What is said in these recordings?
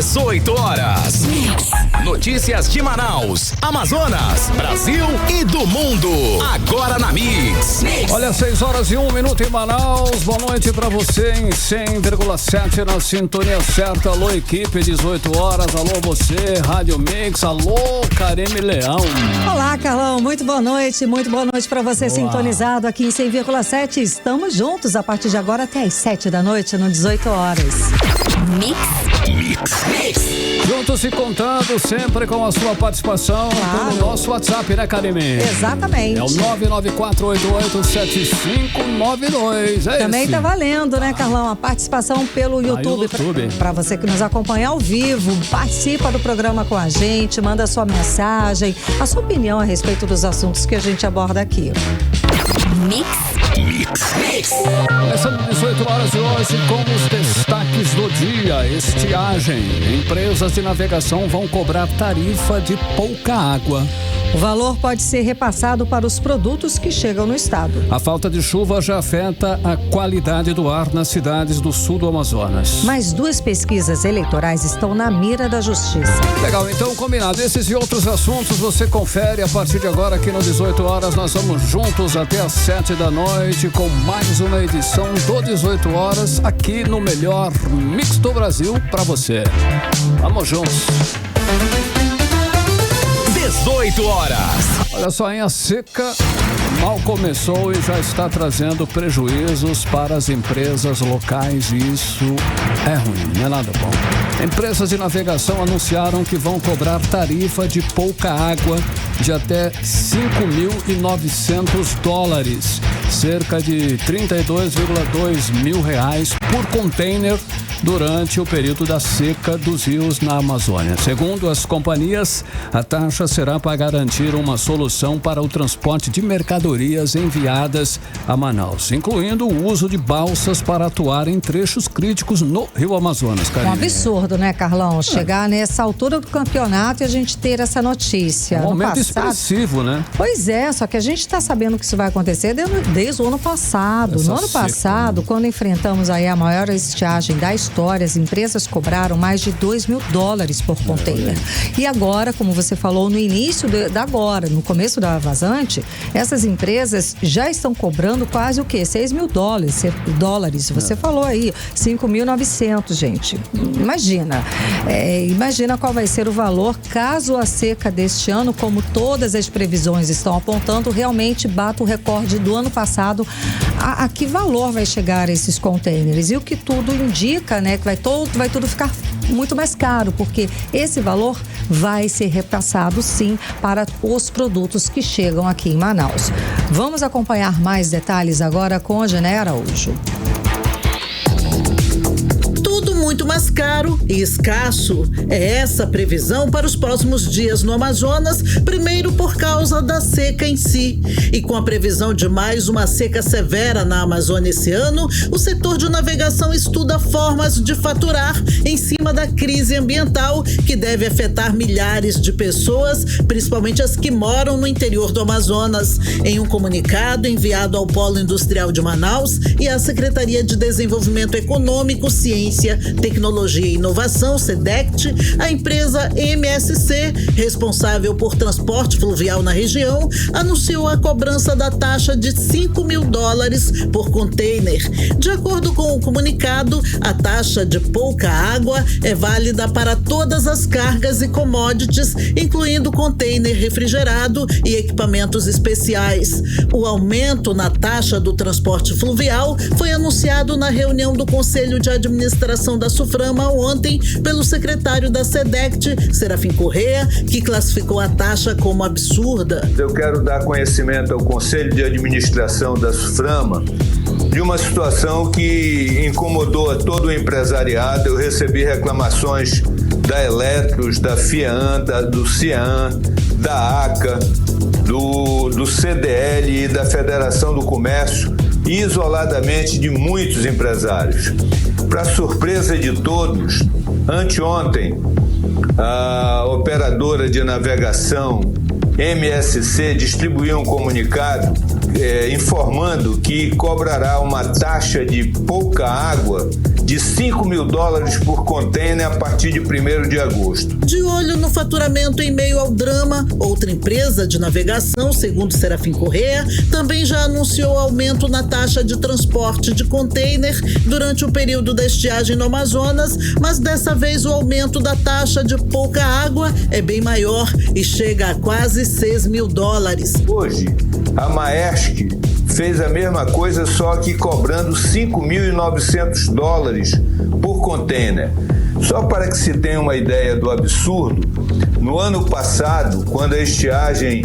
18 horas. Notícias de Manaus, Amazonas, Brasil e do mundo. Agora na Mix. Olha, 6h01 em Manaus. Boa noite pra você em 100,7 na sintonia certa. Alô, equipe, 18 horas. Alô, você, Rádio Mix. Alô, Karime Leão. Olá, Carlão. Muito boa noite pra você. Boa. Sintonizado aqui em 100,7. Estamos juntos a partir de agora até às 7 da noite, no 18 horas. Mix. Juntos e contando sempre com a sua participação pelo nosso WhatsApp, né, Karime? Exatamente. É o 994887592. Também tá valendo, né, Carlão? A participação pelo YouTube. Pra você que nos acompanha ao vivo, participa do programa com a gente, manda a sua mensagem, a sua opinião a respeito dos assuntos que a gente aborda aqui. Mix. Começando 18 horas de hoje com os destaques do dia. Estiagem. Empresas de navegação vão cobrar tarifa de pouca água. O valor pode ser repassado para os produtos que chegam no estado. A falta de chuva já afeta a qualidade do ar nas cidades do sul do Amazonas. Mais 2 pesquisas eleitorais estão na mira da justiça. Legal, então combinado. Esses e outros assuntos você confere a partir de agora aqui no 18 horas. Nós vamos juntos até às 7 da noite com mais uma edição do 18 horas aqui no melhor Mix do Brasil pra você. Vamos juntos. 18 horas. Olha só, a seca mal começou e já está trazendo prejuízos para as empresas locais e isso é ruim, não é nada bom. Empresas de navegação anunciaram que vão cobrar tarifa de pouca água de até $5.900, cerca de R$32,2 mil por container durante o período da seca dos rios na Amazônia. Segundo as companhias, a taxa será para garantir uma solução para o transporte de mercadorias enviadas a Manaus, incluindo o uso de balsas para atuar em trechos críticos no Rio Amazonas. É um absurdo, né, Carlão? Chegar nessa altura do campeonato e a gente ter essa notícia. Um aumento expressivo, né? Pois é, só que a gente está sabendo que isso vai acontecer desde o ano passado. No ano passado, quando enfrentamos aí a maior estiagem da história, as empresas cobraram mais de $2 mil por container. E agora, como você falou no início no começo da vazante, essas empresas já estão cobrando quase o quê? $6 mil. Você falou aí, 5.900, gente. Imagina qual vai ser o valor caso a seca deste ano, como todas as previsões estão apontando, realmente bata o recorde do ano passado. A que valor vai chegar esses containers? E o que tudo indica, né, que vai tudo ficar muito mais caro, porque esse valor vai ser repassado sim para os produtos que chegam aqui em Manaus. Vamos acompanhar mais detalhes agora com a Gené Araújo. Muito mais caro e escasso. É essa a previsão para os próximos dias no Amazonas, primeiro por causa da seca em si. E com a previsão de mais uma seca severa na Amazônia esse ano, o setor de navegação estuda formas de faturar em cima da crise ambiental que deve afetar milhares de pessoas, principalmente as que moram no interior do Amazonas. Em um comunicado enviado ao Polo Industrial de Manaus e à Secretaria de Desenvolvimento Econômico, Ciência, Tecnologia e Inovação, SEDECT, a empresa MSC, responsável por transporte fluvial na região, anunciou a cobrança da taxa de $5 mil por container. De acordo com o comunicado, a taxa de pouca água é válida para todas as cargas e commodities, incluindo container refrigerado e equipamentos especiais. O aumento na taxa do transporte fluvial foi anunciado na reunião do Conselho de Administração da SUFRAMA ontem pelo secretário da SEDECT, Serafim Corrêa, que classificou a taxa como absurda. Eu quero dar conhecimento ao Conselho de Administração da SUFRAMA de uma situação que incomodou a todo o empresariado. Eu recebi reclamações da Eletros, da FIAN, do CIAN, da ACA, do CDL e da Federação do Comércio, e isoladamente de muitos empresários. Para surpresa de todos, anteontem, a operadora de navegação MSC distribuiu um comunicado informando que cobrará uma taxa de pouca água de de $5.000 por container a partir de 1º de agosto. De olho no faturamento em meio ao drama, outra empresa de navegação, segundo Serafim Corrêa, também já anunciou aumento na taxa de transporte de container durante o período da estiagem no Amazonas, mas dessa vez o aumento da taxa de pouca água é bem maior e chega a quase $6.000. Hoje, a Maersk fez a mesma coisa, só que cobrando $5.900 por container. Só para que se tenha uma ideia do absurdo, no ano passado, quando a estiagem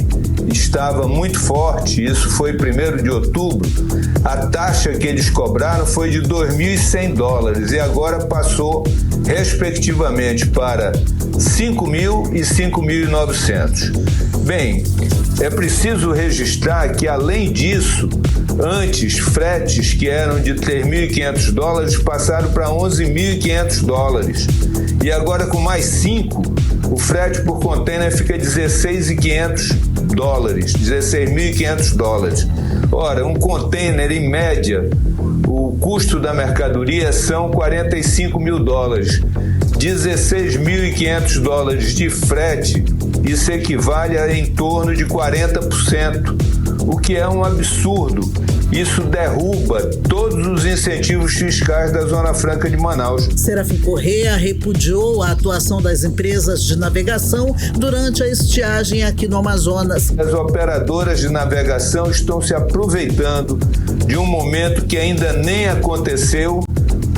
estava muito forte, isso foi 1º de outubro, a taxa que eles cobraram foi de $2.100 e agora passou, respectivamente, para $5.000 e $5.900. Bem, é preciso registrar que, além disso, antes, fretes que eram de $3.500 passaram para $11.500. E agora, com mais 5, o frete por container fica $16.500, $16.500. Ora, um container, em média, o custo da mercadoria são $45.000. $16.500 de frete, isso equivale a em torno de 40%, o que é um absurdo. Isso derruba todos os incentivos fiscais da Zona Franca de Manaus. Serafim Corrêa repudiou a atuação das empresas de navegação durante a estiagem aqui no Amazonas. As operadoras de navegação estão se aproveitando de um momento que ainda nem aconteceu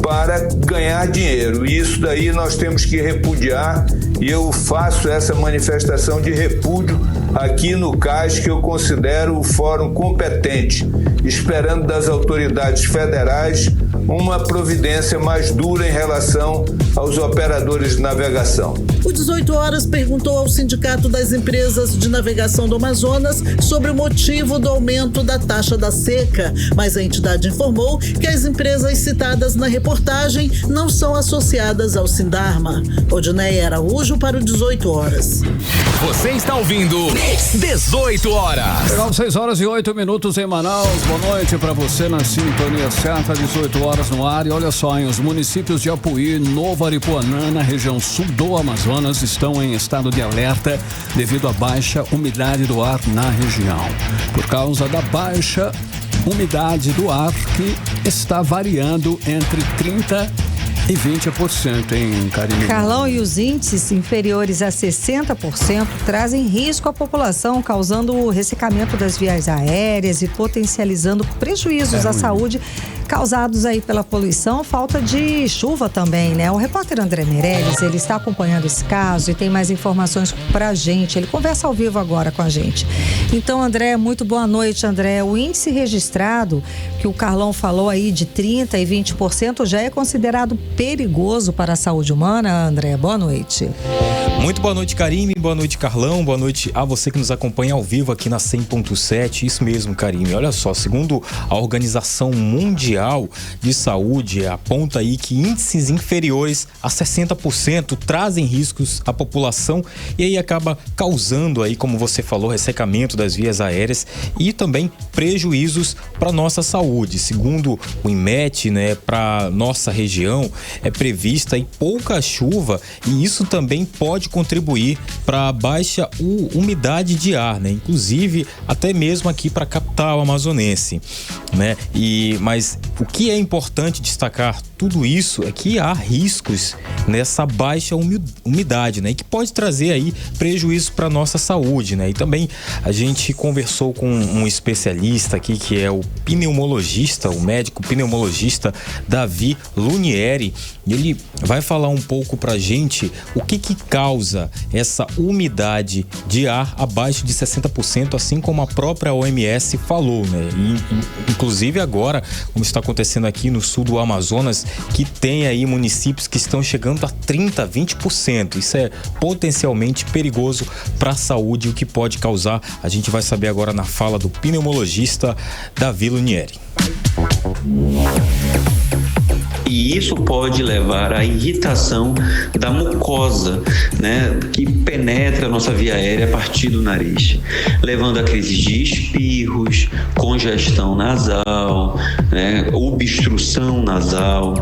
para ganhar dinheiro. E isso daí nós temos que repudiar, e eu faço essa manifestação de repúdio aqui no CAS, que eu considero o fórum competente, esperando das autoridades federais uma providência mais dura em relação aos operadores de navegação. O 18 Horas perguntou ao Sindicato das Empresas de Navegação do Amazonas sobre o motivo do aumento da taxa da seca, mas a entidade informou que as empresas citadas na reportagem não são associadas ao Sindarma. Odneia Araújo para o 18 Horas. Você está ouvindo 18 Horas. Legal, 6h08 em Manaus. Boa noite para você na sintonia certa, 18 horas no ar. E olha só, os municípios de Apuí, Novo Aripuanã, na região sul do Amazonas, estão em estado de alerta devido à baixa umidade do ar na região. Por causa da baixa umidade do ar, que está variando entre 30% e 20%, hein, Karine? Carlão, e os índices inferiores a 60% trazem risco à população, causando o ressecamento das vias aéreas e potencializando prejuízos à saúde causados aí pela poluição, falta de chuva também, né? O repórter André Meirelles, ele está acompanhando esse caso e tem mais informações pra gente. Ele conversa ao vivo agora com a gente. Então, André, muito boa noite, André. O índice registrado, que o Carlão falou aí, de 30% e 20%, já é considerado perigoso para a saúde humana, André? Boa noite. Muito boa noite, Karine. Boa noite, Carlão. Boa noite a você que nos acompanha ao vivo aqui na 100.7. Isso mesmo, Karine. Olha só, segundo a Organização Mundial de Saúde, aponta aí que índices inferiores a 60% trazem riscos à população e aí acaba causando aí, como você falou, ressecamento das vias aéreas e também prejuízos para nossa saúde. Segundo o INMET, né, para nossa região é prevista aí pouca chuva e isso também pode contribuir para a baixa umidade de ar, né? Inclusive até mesmo aqui para a capital amazonense, né? Mas o que é importante destacar tudo isso é que há riscos nessa baixa umidade, né? E que pode trazer aí prejuízo para nossa saúde, né? E também a gente conversou com um especialista aqui que é o pneumologista, o médico pneumologista Davi Lunieri, e ele vai falar um pouco pra gente o que causa essa umidade de ar abaixo de 60%, assim como a própria OMS falou, né? E, inclusive agora, como está acontecendo aqui no sul do Amazonas, que tem aí municípios que estão chegando a 30%, 20%. Isso é potencialmente perigoso para a saúde, o que pode causar, a gente vai saber agora na fala do pneumologista Davi Lunieri. E isso pode levar à irritação da mucosa, né, que penetra a nossa via aérea a partir do nariz, levando a crises de espirros, congestão nasal, né, obstrução nasal,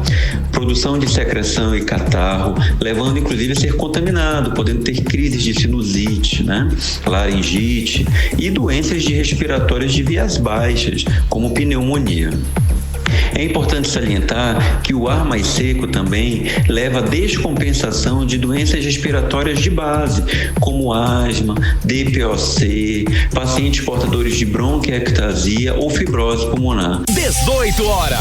produção de secreção e catarro, levando inclusive a ser contaminado, podendo ter crises de sinusite, né, laringite e doenças respiratórias de vias baixas, como pneumonia. É importante salientar que o ar mais seco também leva à descompensação de doenças respiratórias de base, como asma, DPOC, pacientes portadores de bronquiectasia ou fibrose pulmonar. 18 horas.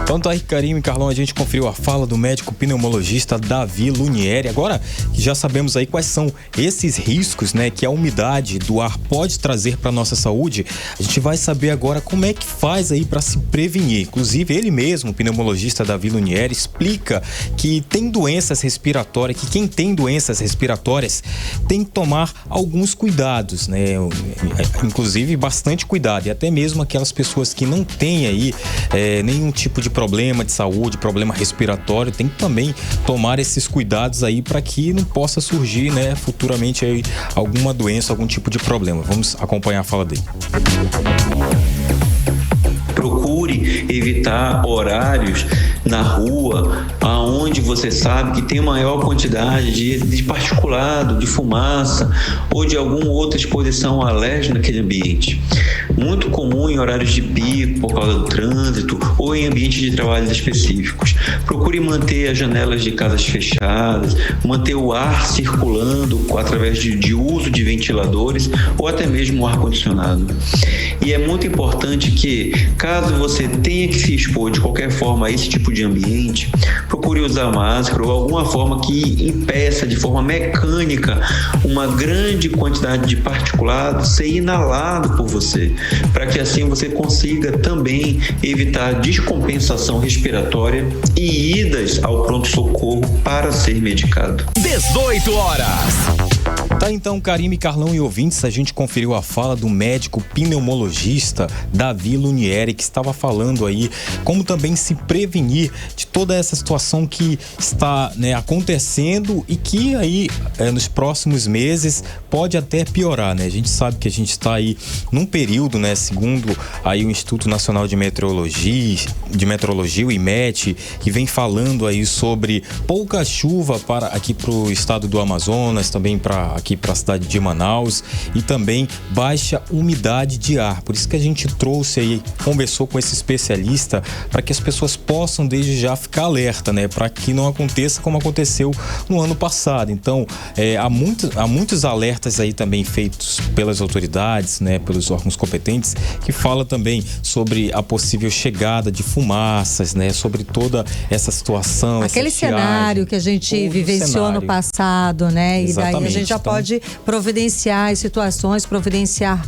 Então tá aí, Karime e Carlão, a gente conferiu a fala do médico pneumologista Davi Lunieri. Agora que já sabemos aí quais são esses riscos, né, que a umidade do ar pode trazer para nossa saúde, a gente vai saber agora como é que faz aí para se prevenir. Inclusive, ele mesmo, o pneumologista Davi Lunieri, explica que tem doenças respiratórias, que quem tem doenças respiratórias tem que tomar alguns cuidados, né, inclusive bastante cuidado, e até mesmo aquelas pessoas que não têm aí nenhum tipo de problema de saúde, problema respiratório, tem que também tomar esses cuidados aí para que não possa surgir, né, futuramente aí alguma doença, algum tipo de problema. Vamos acompanhar a fala dele. Procure evitar horários na rua aonde você sabe que tem maior quantidade de particulado, de fumaça ou de alguma outra exposição alérgica naquele ambiente. Muito comum em horários de pico por causa do trânsito ou em ambientes de trabalhos específicos. Procure manter as janelas de casas fechadas, manter o ar circulando através de uso de ventiladores ou até mesmo o ar-condicionado. E é muito importante que, caso você tenha que se expor de qualquer forma a esse tipo de ambiente, procure usar máscara ou alguma forma que impeça de forma mecânica uma grande quantidade de particulado ser inalado por você, para que assim você consiga também evitar descompensação respiratória e idas ao pronto-socorro para ser medicado. 18 horas. Tá, então, Karime, Carlão e ouvintes, a gente conferiu a fala do médico pneumologista Davi Lunieri, que estava falando aí como também se prevenir de toda essa situação que está, né, acontecendo e que aí nos próximos meses pode até piorar, né? A gente sabe que a gente está aí num período, né, segundo aí o Instituto Nacional de Meteorologia, o IMET, que vem falando aí sobre pouca chuva aqui para o estado do Amazonas, também aqui para a cidade de Manaus, e também baixa umidade de ar. Por isso que a gente trouxe aí, conversou com esse especialista, para que as pessoas possam desde já ficar alerta, né, para que não aconteça como aconteceu no ano passado. Então, há muitos alertas aí também feitos pelas autoridades, né, pelos órgãos competentes, que fala também sobre a possível chegada de fumaças, né, sobre toda essa situação, aquele cenário que a gente vivenciou no passado, né? Exatamente. E daí a gente já pode providenciar as situações, providenciar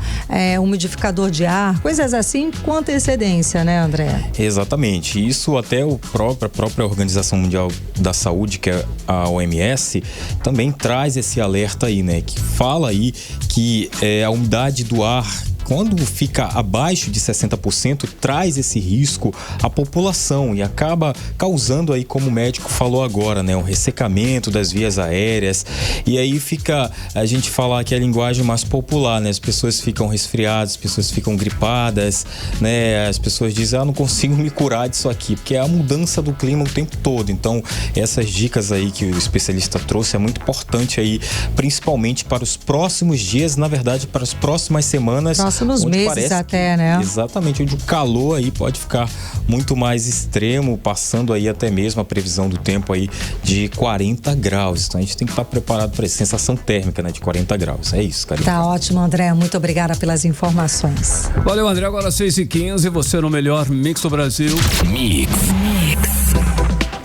umidificador de ar, coisas assim com antecedência, né, André? Exatamente. Isso até a própria Organização Mundial da Saúde, que é a OMS, também traz esse alerta aí, né? Que fala aí que a umidade do ar, quando fica abaixo de 60%, traz esse risco à população e acaba causando aí, como o médico falou agora, né, um ressecamento das vias aéreas. E aí fica, a gente falar que é a linguagem mais popular, né, as pessoas ficam resfriadas, as pessoas ficam gripadas, né, as pessoas dizem, não consigo me curar disso aqui, porque é a mudança do clima o tempo todo. Então, essas dicas aí que o especialista trouxe é muito importante aí, principalmente para os próximos dias, na verdade, para as próximas semanas. Próximos meses até, né? Exatamente, onde o calor aí pode ficar muito mais extremo, passando aí até mesmo a previsão do tempo aí de 40 graus. Então a gente tem que estar preparado para essa sensação térmica, né, de 40 graus. É isso, Karine. Tá ótimo, André. Muito obrigada pelas informações. Valeu, André. Agora 6h15, você no melhor Mix do Brasil. Mix.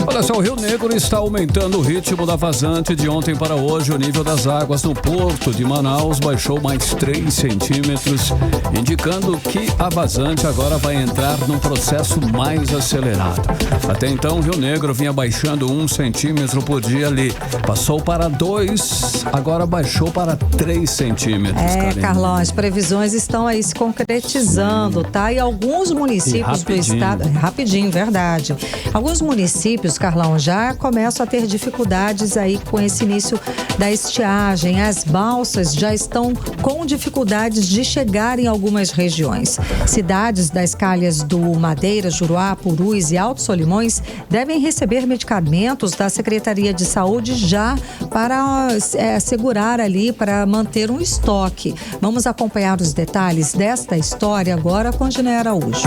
Olha Olha só, o Rio Negro está aumentando o ritmo da vazante. De ontem para hoje, o nível das águas no porto de Manaus baixou mais 3 centímetros, indicando que a vazante agora vai entrar num processo mais acelerado. Até então, o Rio Negro vinha baixando 1 centímetro por dia ali. Passou para 2, agora baixou para 3 centímetros. Carlão, as previsões estão aí se concretizando, tá? E alguns municípios do estado... Rapidinho, verdade. Alguns municípios, Carlão, já começam a ter dificuldades aí com esse início da estiagem. As balsas já estão com dificuldades de chegar em algumas regiões. Cidades das calhas do Madeira, Juruá, Purus e Alto Solimões devem receber medicamentos da Secretaria de Saúde já para assegurar ali, para manter um estoque. Vamos acompanhar os detalhes desta história agora com Giné Araújo.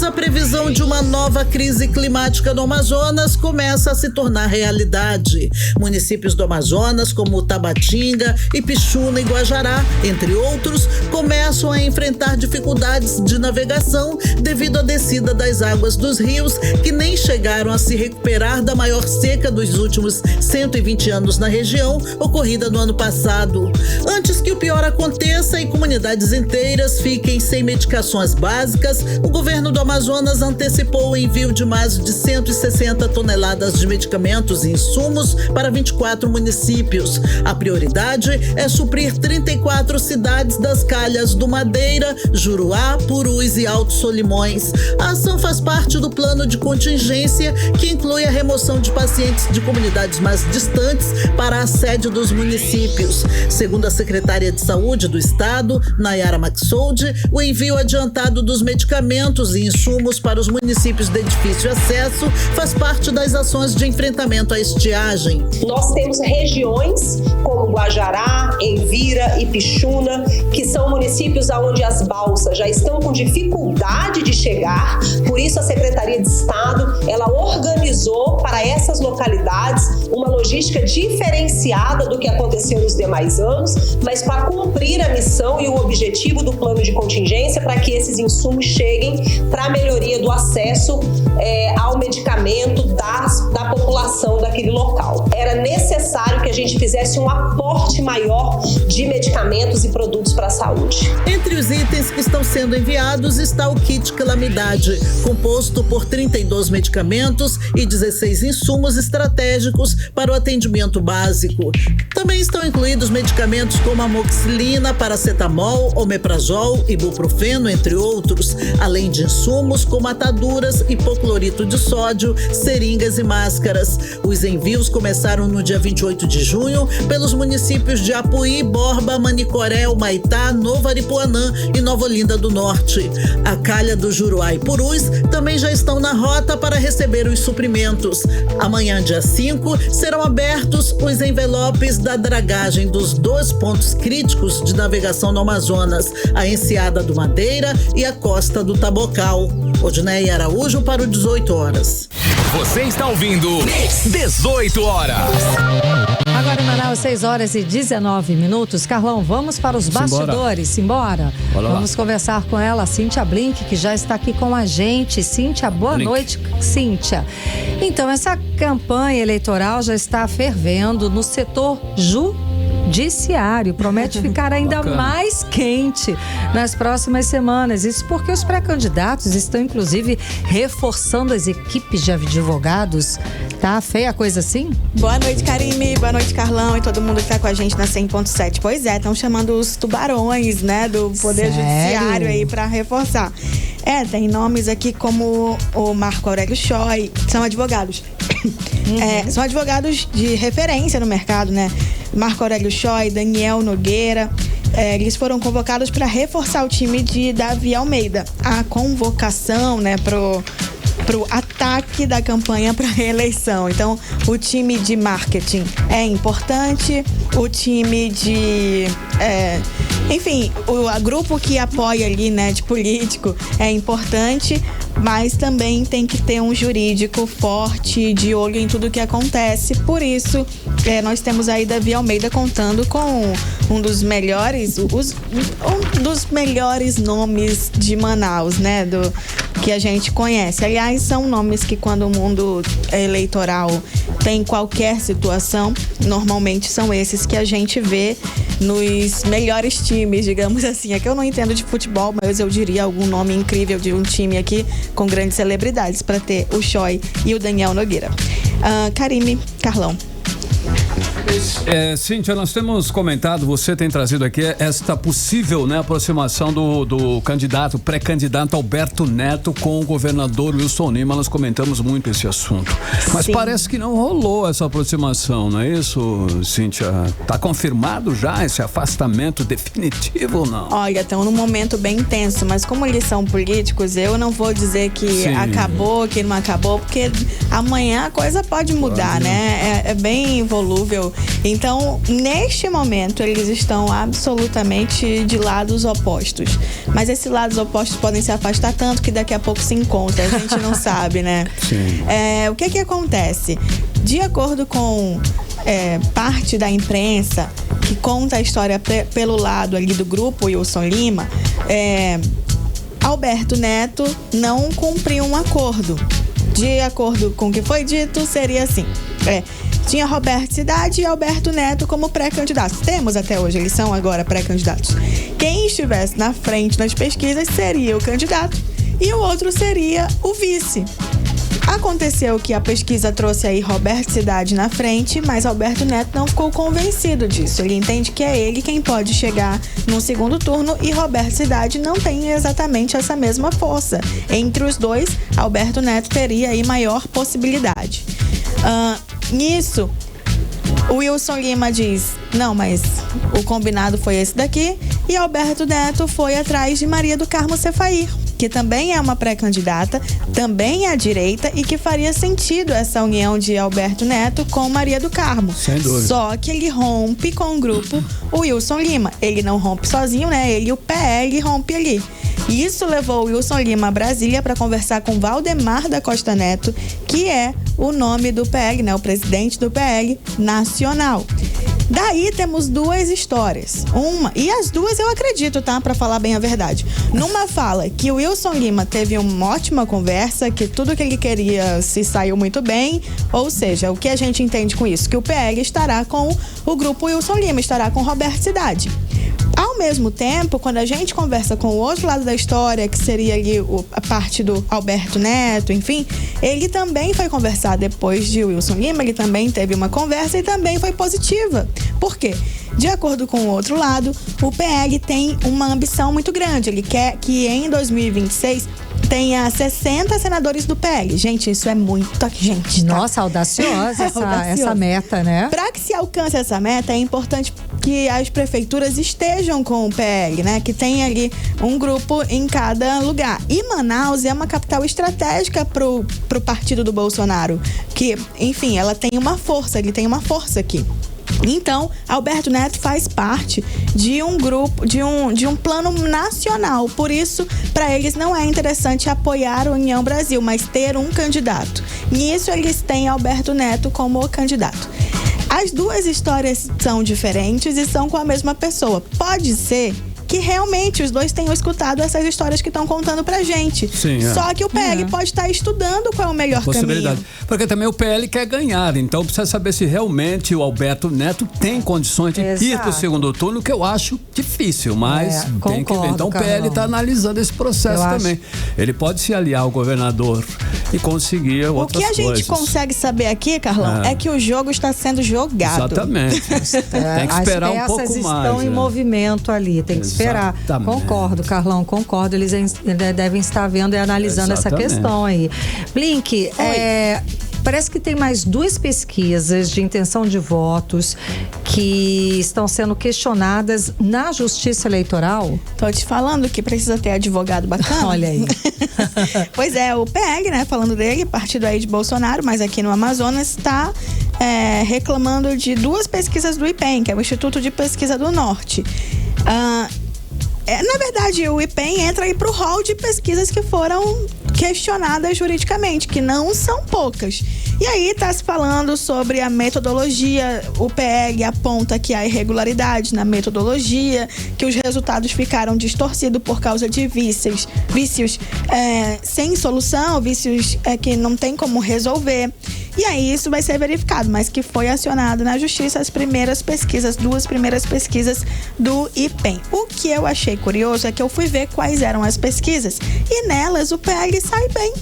A previsão de uma nova crise climática no Amazonas começa a se tornar realidade. Municípios do Amazonas, como Tabatinga, Ipixuna e Guajará, entre outros, começam a enfrentar dificuldades de navegação devido à descida das águas dos rios, que nem chegaram a se recuperar da maior seca dos últimos 120 anos na região, ocorrida no ano passado. Antes que o pior aconteça e comunidades inteiras fiquem sem medicações básicas, o governo do Amazonas antecipou o envio de mais de 160 toneladas de medicamentos e insumos para 24 municípios. A prioridade é suprir 34 cidades das calhas do Madeira, Juruá, Purus e Alto Solimões. A ação faz parte do plano de contingência, que inclui a remoção de pacientes de comunidades mais distantes para a sede dos municípios. Segundo a secretária de Saúde do Estado, Nayara Maxoldi, o envio adiantado dos medicamentos e insumos para os municípios de difícil acesso faz parte das ações de enfrentamento à estiagem. Nós temos regiões como Guajará, Envira e Ipixuna, que são municípios onde as balsas já estão com dificuldade de chegar. Por isso a Secretaria de Estado, ela organizou para essas localidades uma logística diferenciada do que aconteceu nos demais anos, mas para cumprir a missão e o objetivo do plano de contingência, para que esses insumos cheguem para a melhoria do acesso ao medicamento da população daquele local. Era necessário que a gente fizesse um aporte maior de medicamentos e produtos para a saúde. Entre os itens que estão sendo enviados está o kit Calamidade, composto por 32 medicamentos e 16 insumos estratégicos para o atendimento básico. Também estão incluídos medicamentos como amoxicilina, paracetamol, omeprazol, ibuprofeno, entre outros, além de insumos como ataduras, hipoclorito de sódio, seringas e máscaras. Os envios começaram no dia 28 de junho pelos municípios de Apuí, Borba, Manicoré, Humaitá, Novo Aripuanã e Nova Olinda do Norte. A calha do Juruá e Purus também já estão na rota para receber os suprimentos. Amanhã, dia 5, serão abertos os envelopes da dragagem dos 2 pontos críticos de navegação no Amazonas, a Enseada do Madeira e a Costa do Tabocal. Odinei Araújo para o 18 horas. Você está ouvindo 18 horas. Agora em Manaus, 6 horas e 19 minutos. Carlão, vamos para os bastidores. Simbora. Vamos conversar com ela, Cíntia Blink, que já está aqui com a gente. Cíntia, boa noite, Cíntia. Então, essa campanha eleitoral já está fervendo no setor judiciário, promete ficar ainda mais quente nas próximas semanas. Isso porque os pré-candidatos estão, inclusive, reforçando as equipes de advogados. Tá feia a coisa assim? Boa noite, Karime. Boa noite, Carlão e todo mundo que tá com a gente na 100.7. Pois é, estão chamando os tubarões, né, do Poder Judiciário aí para reforçar. Tem nomes aqui como o Marco Aurélio Choi, são advogados. São advogados de referência no mercado, né? Marco Aurélio Choi, Daniel Nogueira, eles foram convocados para reforçar o time de Davi Almeida. A convocação, né, pro ataque da campanha para reeleição. Então, o time de marketing é importante, o time de... enfim, o grupo que apoia ali, né, de político é importante, mas também tem que ter um jurídico forte, de olho em tudo que acontece. Por isso, nós temos aí Davi Almeida contando com um dos melhores nomes de Manaus, né, que a gente conhece. Aliás, são nomes que quando o mundo eleitoral tem qualquer situação, normalmente são esses que a gente vê nos melhores times, digamos assim. É que eu não entendo de futebol, mas eu diria algum nome incrível de um time aqui com grandes celebridades para ter o Choi e o Daniel Nogueira. Karime, Carlão. Cíntia, nós temos comentado, você tem trazido aqui esta possível, né, aproximação do candidato, pré-candidato Alberto Neto com o governador Wilson Lima. Nós comentamos muito esse assunto. Mas sim, parece que não rolou essa aproximação, não é isso, Cíntia? Tá confirmado já esse afastamento definitivo ou não? Olha, estão num momento bem intenso, mas como eles são políticos, eu não vou dizer que sim, acabou, que não acabou, porque amanhã a coisa pode mudar, né? É bem volúvel. Então, neste momento, eles estão absolutamente de lados opostos. Mas esses lados opostos podem se afastar tanto que daqui a pouco se encontram. A gente não sabe, né? Sim. O que acontece? De acordo com parte da imprensa que conta a história pelo lado ali do grupo Wilson Lima, Alberto Neto não cumpriu um acordo. De acordo com o que foi dito, seria assim: tinha Roberto Cidade e Alberto Neto como pré-candidatos. Temos até hoje, eles são agora pré-candidatos. Quem estivesse na frente nas pesquisas seria o candidato e o outro seria o vice. Aconteceu que a pesquisa trouxe aí Roberto Cidade na frente, mas Alberto Neto não ficou convencido disso. Ele entende que é ele quem pode chegar no segundo turno e Roberto Cidade não tem exatamente essa mesma força. Entre os dois, Alberto Neto teria aí maior possibilidade. Nisso, o Wilson Lima diz: não, mas o combinado foi esse daqui, e Alberto Neto foi atrás de Maria do Carmo Cefair, que também é uma pré-candidata, também é à direita e que faria sentido essa união de Alberto Neto com Maria do Carmo. Sem dúvida. Só que ele rompe com o grupo Wilson Lima. Ele não rompe sozinho, né? Ele e o PL rompe ali. Isso levou o Wilson Lima a Brasília para conversar com Valdemar da Costa Neto, que é o nome do PL, né? O presidente do PL nacional. Daí temos duas histórias. Uma, e as duas eu acredito, tá? Pra falar bem a verdade. Numa fala que o Wilson Lima teve uma ótima conversa, que tudo que ele queria se saiu muito bem. Ou seja, o que a gente entende com isso? Que o PL estará com o grupo Wilson Lima, estará com Roberto Cidade. Ao mesmo tempo, quando a gente conversa com o outro lado da história, que seria ali a parte do Alberto Neto, enfim, ele também foi conversar depois de Wilson Lima, ele também teve uma conversa e também foi positiva. Por quê? De acordo com o outro lado, o PL tem uma ambição muito grande. Ele quer que em 2026 tenha 60 senadores do PL. Gente, isso é muita gente, tá? Nossa, audaciosa essa meta, né? Para que se alcance essa meta, é importante que as prefeituras estejam com o PL, né? Que tem ali um grupo em cada lugar. E Manaus é uma capital estratégica pro partido do Bolsonaro. Que, enfim, ela tem uma força, ele tem uma força aqui. Então, Alberto Neto faz parte de um grupo, de um plano nacional. Por isso, para eles não é interessante apoiar a União Brasil, mas ter um candidato. Nisso, eles têm Alberto Neto como o candidato. As duas histórias são diferentes e são com a mesma pessoa. Pode ser que realmente os dois tenham escutado essas histórias que estão contando pra gente. Sim, Só que o PL pode estar estudando qual é o melhor caminho. Porque também o PL quer ganhar, então precisa saber se realmente o Alberto Neto tem condições de ir pro segundo turno, que eu acho difícil, mas tem que ver. Então o PL está analisando esse processo também. Ele pode se aliar ao governador e conseguir outras coisas. O que a gente consegue saber aqui, Carlão, é que o jogo está sendo jogado. Exatamente. Tem que esperar um pouco mais. As peças estão em movimento ali, tem que esperar. Concordo, Carlão, concordo. Eles devem estar vendo e analisando essa questão aí. Blink, parece que tem mais duas pesquisas de intenção de votos que estão sendo questionadas na Justiça Eleitoral. Tô te falando que precisa ter advogado bacana. Olha aí. Pois é, o PL, né, falando dele, partido aí de Bolsonaro, mas aqui no Amazonas está reclamando de duas pesquisas do IPEM, que é o Instituto de Pesquisa do Norte. Na verdade, o IPEM entra aí pro rol de pesquisas que foram questionadas juridicamente, que não são poucas. E aí está se falando sobre a metodologia. O PL aponta que há irregularidade na metodologia, que os resultados ficaram distorcidos por causa de vícios sem solução, vícios que não tem como resolver. E aí isso vai ser verificado, mas que foi acionado na justiça as primeiras pesquisas, 2 primeiras pesquisas do IPEM. O que eu achei curioso é que eu fui ver quais eram as pesquisas e nelas o PL sai bem.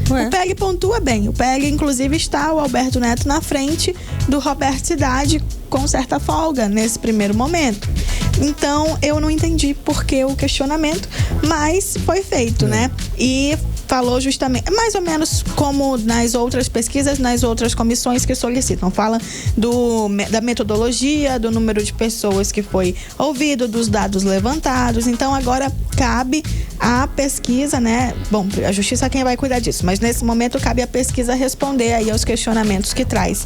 O PL pontua bem. O PL, inclusive, está o Alberto Neto na frente do Roberto Cidade com certa folga nesse primeiro momento. Então, eu não entendi por que o questionamento, mas foi feito, né? E falou justamente, mais ou menos como nas outras pesquisas, nas outras comissões que solicitam. Fala da metodologia, do número de pessoas que foi ouvido, dos dados levantados. Então, agora cabe a pesquisa, né? Bom, a justiça é quem vai cuidar disso, mas nesse momento cabe a pesquisa responder aí aos questionamentos que traz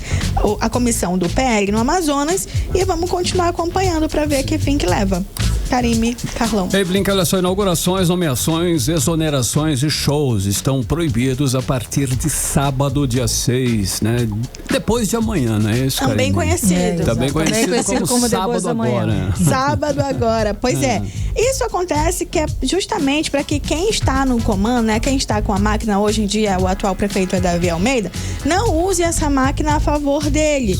a comissão do PL no Amazonas e vamos continuar acompanhando para ver que fim que leva. Karime, Carlão. Ei, Blink, olha só, inaugurações, nomeações, exonerações e shows estão proibidos a partir de sábado, dia 6, né? Depois de amanhã, né? Isso, também conhecido. Também conhecido como sábado agora. Sábado agora, pois é. Isso acontece que é justamente para que quem está no comando, né? Quem está com a máquina hoje em dia, o atual prefeito é Davi Almeida, não use essa máquina a favor dele.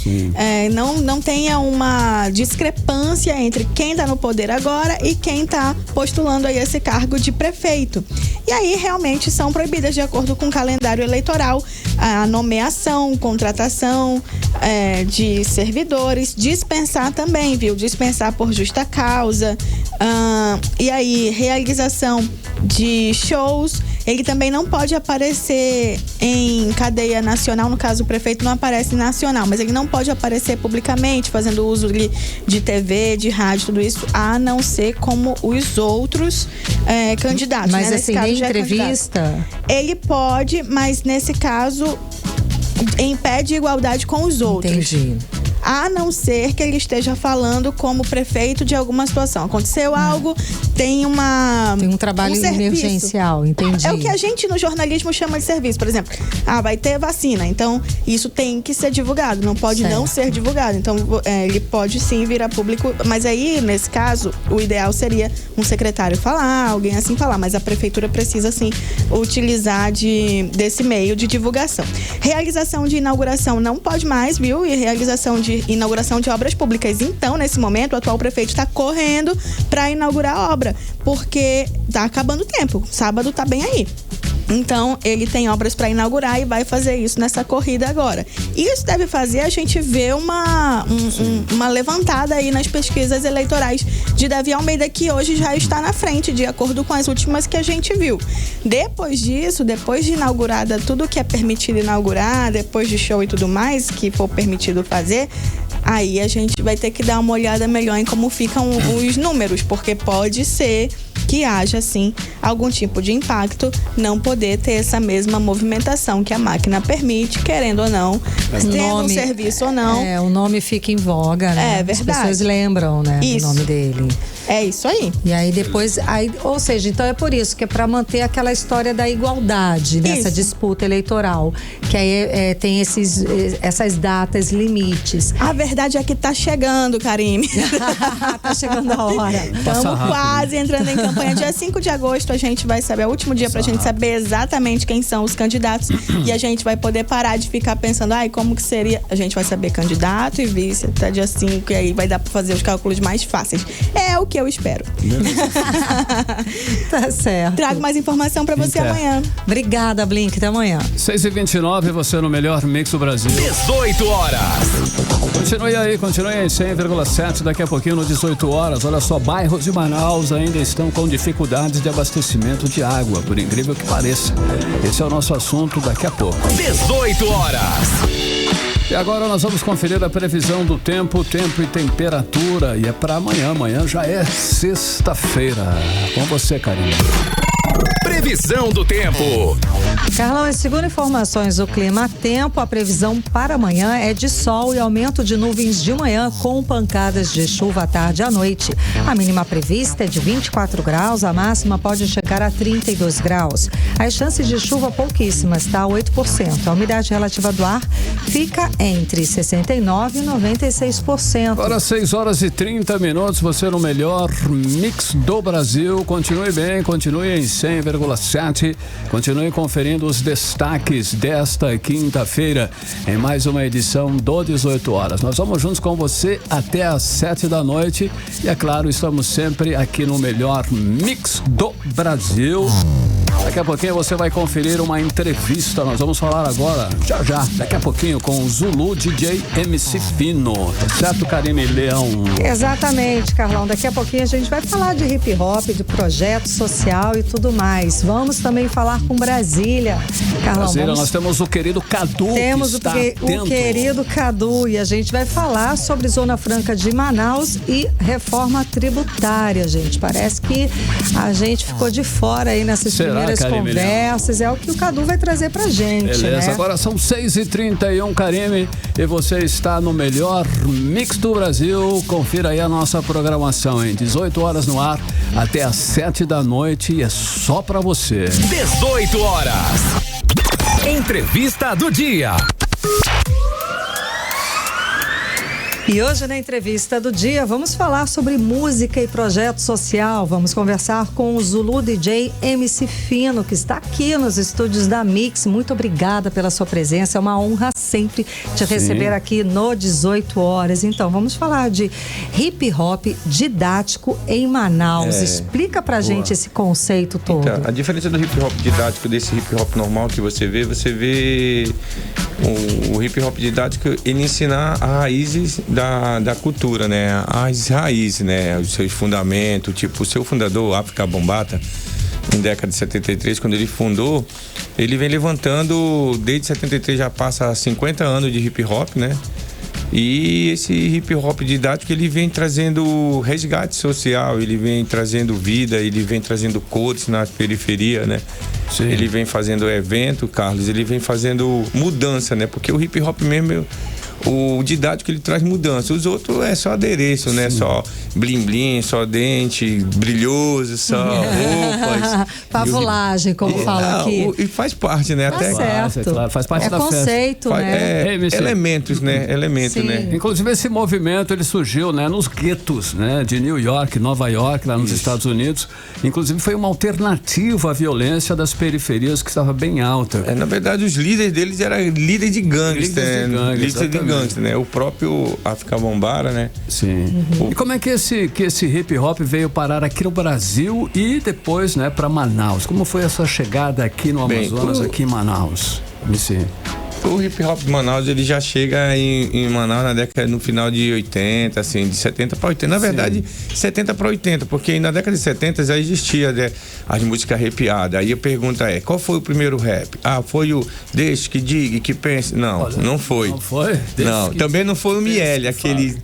Não tenha uma discrepância entre quem está no poder agora e quem está postulando aí esse cargo de prefeito. E aí realmente são proibidas, de acordo com o calendário eleitoral, a nomeação, contratação de servidores, dispensar também, viu? Dispensar por justa causa. E aí, realização de shows. Ele também não pode aparecer em cadeia nacional, no caso o prefeito não aparece nacional, mas ele não pode aparecer publicamente, fazendo uso de TV, de rádio, tudo isso, a não ser como os outros candidatos. Mas né? assim, nem entrevista? Ele pode, mas nesse caso impede igualdade com os outros. Entendi. A não ser que ele esteja falando como prefeito de alguma situação. Aconteceu algo, tem um trabalho emergencial, entendi. É o que a gente no jornalismo chama de serviço. Por exemplo, vai ter vacina, então isso tem que ser divulgado, não pode não ser divulgado. Então ele pode sim virar público, mas aí, nesse caso, o ideal seria um secretário falar, alguém assim falar, mas a prefeitura precisa sim utilizar desse meio de divulgação. Realização de inauguração não pode mais, viu? E realização de inauguração de obras públicas. Então, nesse momento, o atual prefeito está correndo para inaugurar a obra, porque está acabando o tempo. Sábado está bem aí. Então, ele tem obras para inaugurar e vai fazer isso nessa corrida agora. Isso deve fazer a gente ver uma levantada aí nas pesquisas eleitorais de Davi Almeida, que hoje já está na frente, de acordo com as últimas que a gente viu. Depois disso, depois de inaugurada tudo que é permitido inaugurar, depois de show e tudo mais que for permitido fazer, aí a gente vai ter que dar uma olhada melhor em como ficam os números, porque pode ser que haja, sim, algum tipo de impacto, não poder ter essa mesma movimentação que a máquina permite, querendo ou não, tendo um serviço ou não. O nome fica em voga, né? É verdade. As pessoas lembram, né, do nome dele. É isso aí. E aí depois, ou seja, então é por isso que é para manter aquela história da igualdade nessa disputa eleitoral, que aí tem essas datas limites. A verdade é que tá chegando, Karime. Tá chegando a hora. Estamos quase entrando em campanha. Dia 5 de agosto a gente vai saber, é o último dia pra gente saber exatamente quem são os candidatos e a gente vai poder parar de ficar pensando, como que seria? A gente vai saber candidato e vice até dia 5 e aí vai dar pra fazer os cálculos mais fáceis. É o que eu espero. Tá certo. Trago mais informação pra você amanhã. Obrigada, Blink. Até amanhã. 6h29, você no melhor mix do Brasil. 18 horas. Continue aí, 100,7. Daqui a pouquinho, no 18 horas. Olha só, bairros de Manaus ainda estão com dificuldades de abastecimento de água, por incrível que pareça. Esse é o nosso assunto daqui a pouco. 18 horas. E agora nós vamos conferir a previsão do tempo e temperatura. E é para amanhã. Amanhã já é sexta-feira. Com você, Karine. Previsão do tempo. Carlão, e segundo informações do Clima Tempo, a previsão para amanhã é de sol e aumento de nuvens de manhã com pancadas de chuva à tarde e à noite. A mínima prevista é de 24 graus, a máxima pode chegar a 32 graus. As chances de chuva pouquíssimas, tá? 8%. A umidade relativa do ar fica entre 69% e 96%. Agora 6h30, você no melhor mix do Brasil. Continue bem, continue em 100,7. Continue conferindo os destaques desta quinta-feira em mais uma edição do 18 horas. Nós vamos juntos com você até às 7 da noite e, é claro, estamos sempre aqui no melhor mix do Brasil. Daqui a pouquinho você vai conferir uma entrevista. Nós vamos falar agora, já, daqui a pouquinho, com o Zulu DJ MC Fino. Tá certo, Karine Leão? Exatamente, Carlão. Daqui a pouquinho a gente vai falar de hip hop, de projeto social e tudo mais. Vamos também falar com Brasília. Carlão, Brasília, nós temos o querido Cadu. Temos o querido Cadu e a gente vai falar sobre Zona Franca de Manaus e reforma tributária, gente. Parece que a gente ficou de fora aí nessas primeiras conversas. É o que o Cadu vai trazer pra gente. Beleza, né? Agora são 6h31, Karime, e você está no melhor mix do Brasil. Confira aí a nossa programação, em 18 horas no ar até às 7 da noite, e é só pra você. 18 horas. Entrevista do dia. E hoje na entrevista do dia vamos falar sobre música e projeto social. Vamos conversar com o Zulu DJ MC Fino, que está aqui nos estúdios da Mix. Muito obrigada pela sua presença, é uma honra sempre te receber aqui no 18 horas. Então, vamos falar de hip hop didático em Manaus. Explica pra gente esse conceito todo. Então, a diferença do hip hop didático desse hip hop normal que você vê o hip hop didático, ele ensina as raízes da cultura, né? As raízes, né? Os seus fundamentos, tipo, o seu fundador, África Bambaataa, em década de 73, quando ele fundou, ele vem levantando, desde 73 já passa 50 anos de hip hop, né? E esse hip hop didático, ele vem trazendo resgate social, ele vem trazendo vida, ele vem trazendo cores na periferia, né? Sim. Ele vem fazendo evento, Carlos, ele vem fazendo mudança, né? Porque o hip hop mesmo, o didático, ele traz mudança. Os outros é só adereço, né? Só blim-blim, só dente brilhoso, só roupas. Pavulagem, como fala aqui. E faz parte, né? Tá até certo. Claro, faz parte da conceito, festa. né? Elementos, né? Elemento, né? Inclusive, esse movimento, ele surgiu, né, nos guetos, né, de New York, Nova York, lá nos Estados Unidos. Inclusive, foi uma alternativa à violência das periferias, que estava bem alta. Na verdade, os líderes deles eram líderes de gangster, né? O próprio África Bambaataa, né? Sim. E como é que esse hip hop veio parar aqui no Brasil e depois, né, para Manaus? Como foi essa chegada aqui no Amazonas, aqui em Manaus? O hip hop de Manaus, ele já chega em Manaus na década, no final de 80, assim, de 70 para 80. Na verdade, 70 para 80, porque na década de 70 já existia, né, as músicas arrepiadas. Aí a pergunta é, qual foi o primeiro rap? Foi o Deixe que Diga, que Pense? Não, não foi. Não foi? Não, também não foi o Miele, aquele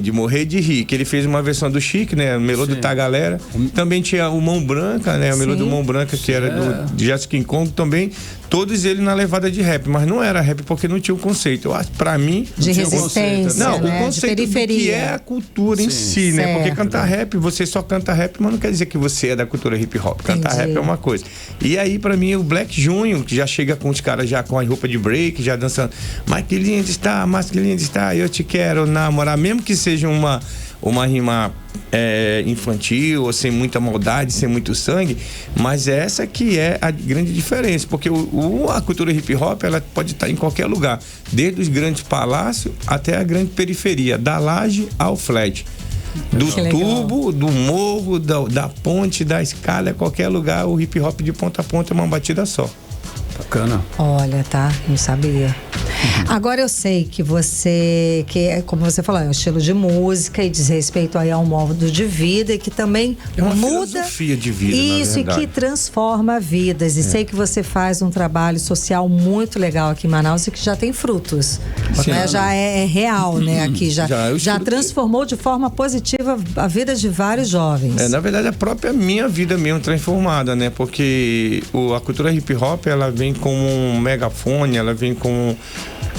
de Morrer de Rir, que ele fez uma versão do Chique, né? O melô do Tá Galera. Também tinha o Mão Branca, né? O melô do Mão Branca, que era do Jessica Encontro também. Todos eles na levada de rap, mas não era rap porque não tinha o conceito. Eu acho, pra mim... De resistência, não, né? O conceito do que é a cultura em si, né? Porque cantar rap, você só canta rap, mas não quer dizer que você é da cultura hip hop. Cantar rap é uma coisa. E aí, pra mim, o Black Júnior, que já chega com os caras já com a roupa de break, já dançando. Mas que lindo está, eu te quero namorar. Mesmo que seja uma rima infantil, ou sem muita maldade, sem muito sangue, mas essa que é a grande diferença, porque a cultura hip hop, ela pode estar em qualquer lugar, desde os grandes palácios até a grande periferia, da laje ao flat, do tubo, do morro, da ponte, da escada, qualquer lugar, o hip hop de ponta a ponta é uma batida só. Bacana. Olha, tá? Não sabia. Agora eu sei que você, como você falou, é um estilo de música e diz respeito aí a um modo de vida e que também uma muda. Filosofia de vida, isso, na e verdade. que transforma vidas. E sei que você faz um trabalho social muito legal aqui em Manaus e que já tem frutos. Né? Já é real, né? Aqui já transformou de forma positiva a vida de vários jovens. Na verdade, a própria minha vida mesmo transformada, né? Porque a cultura hip hop, ela vem como um megafone, ela vem como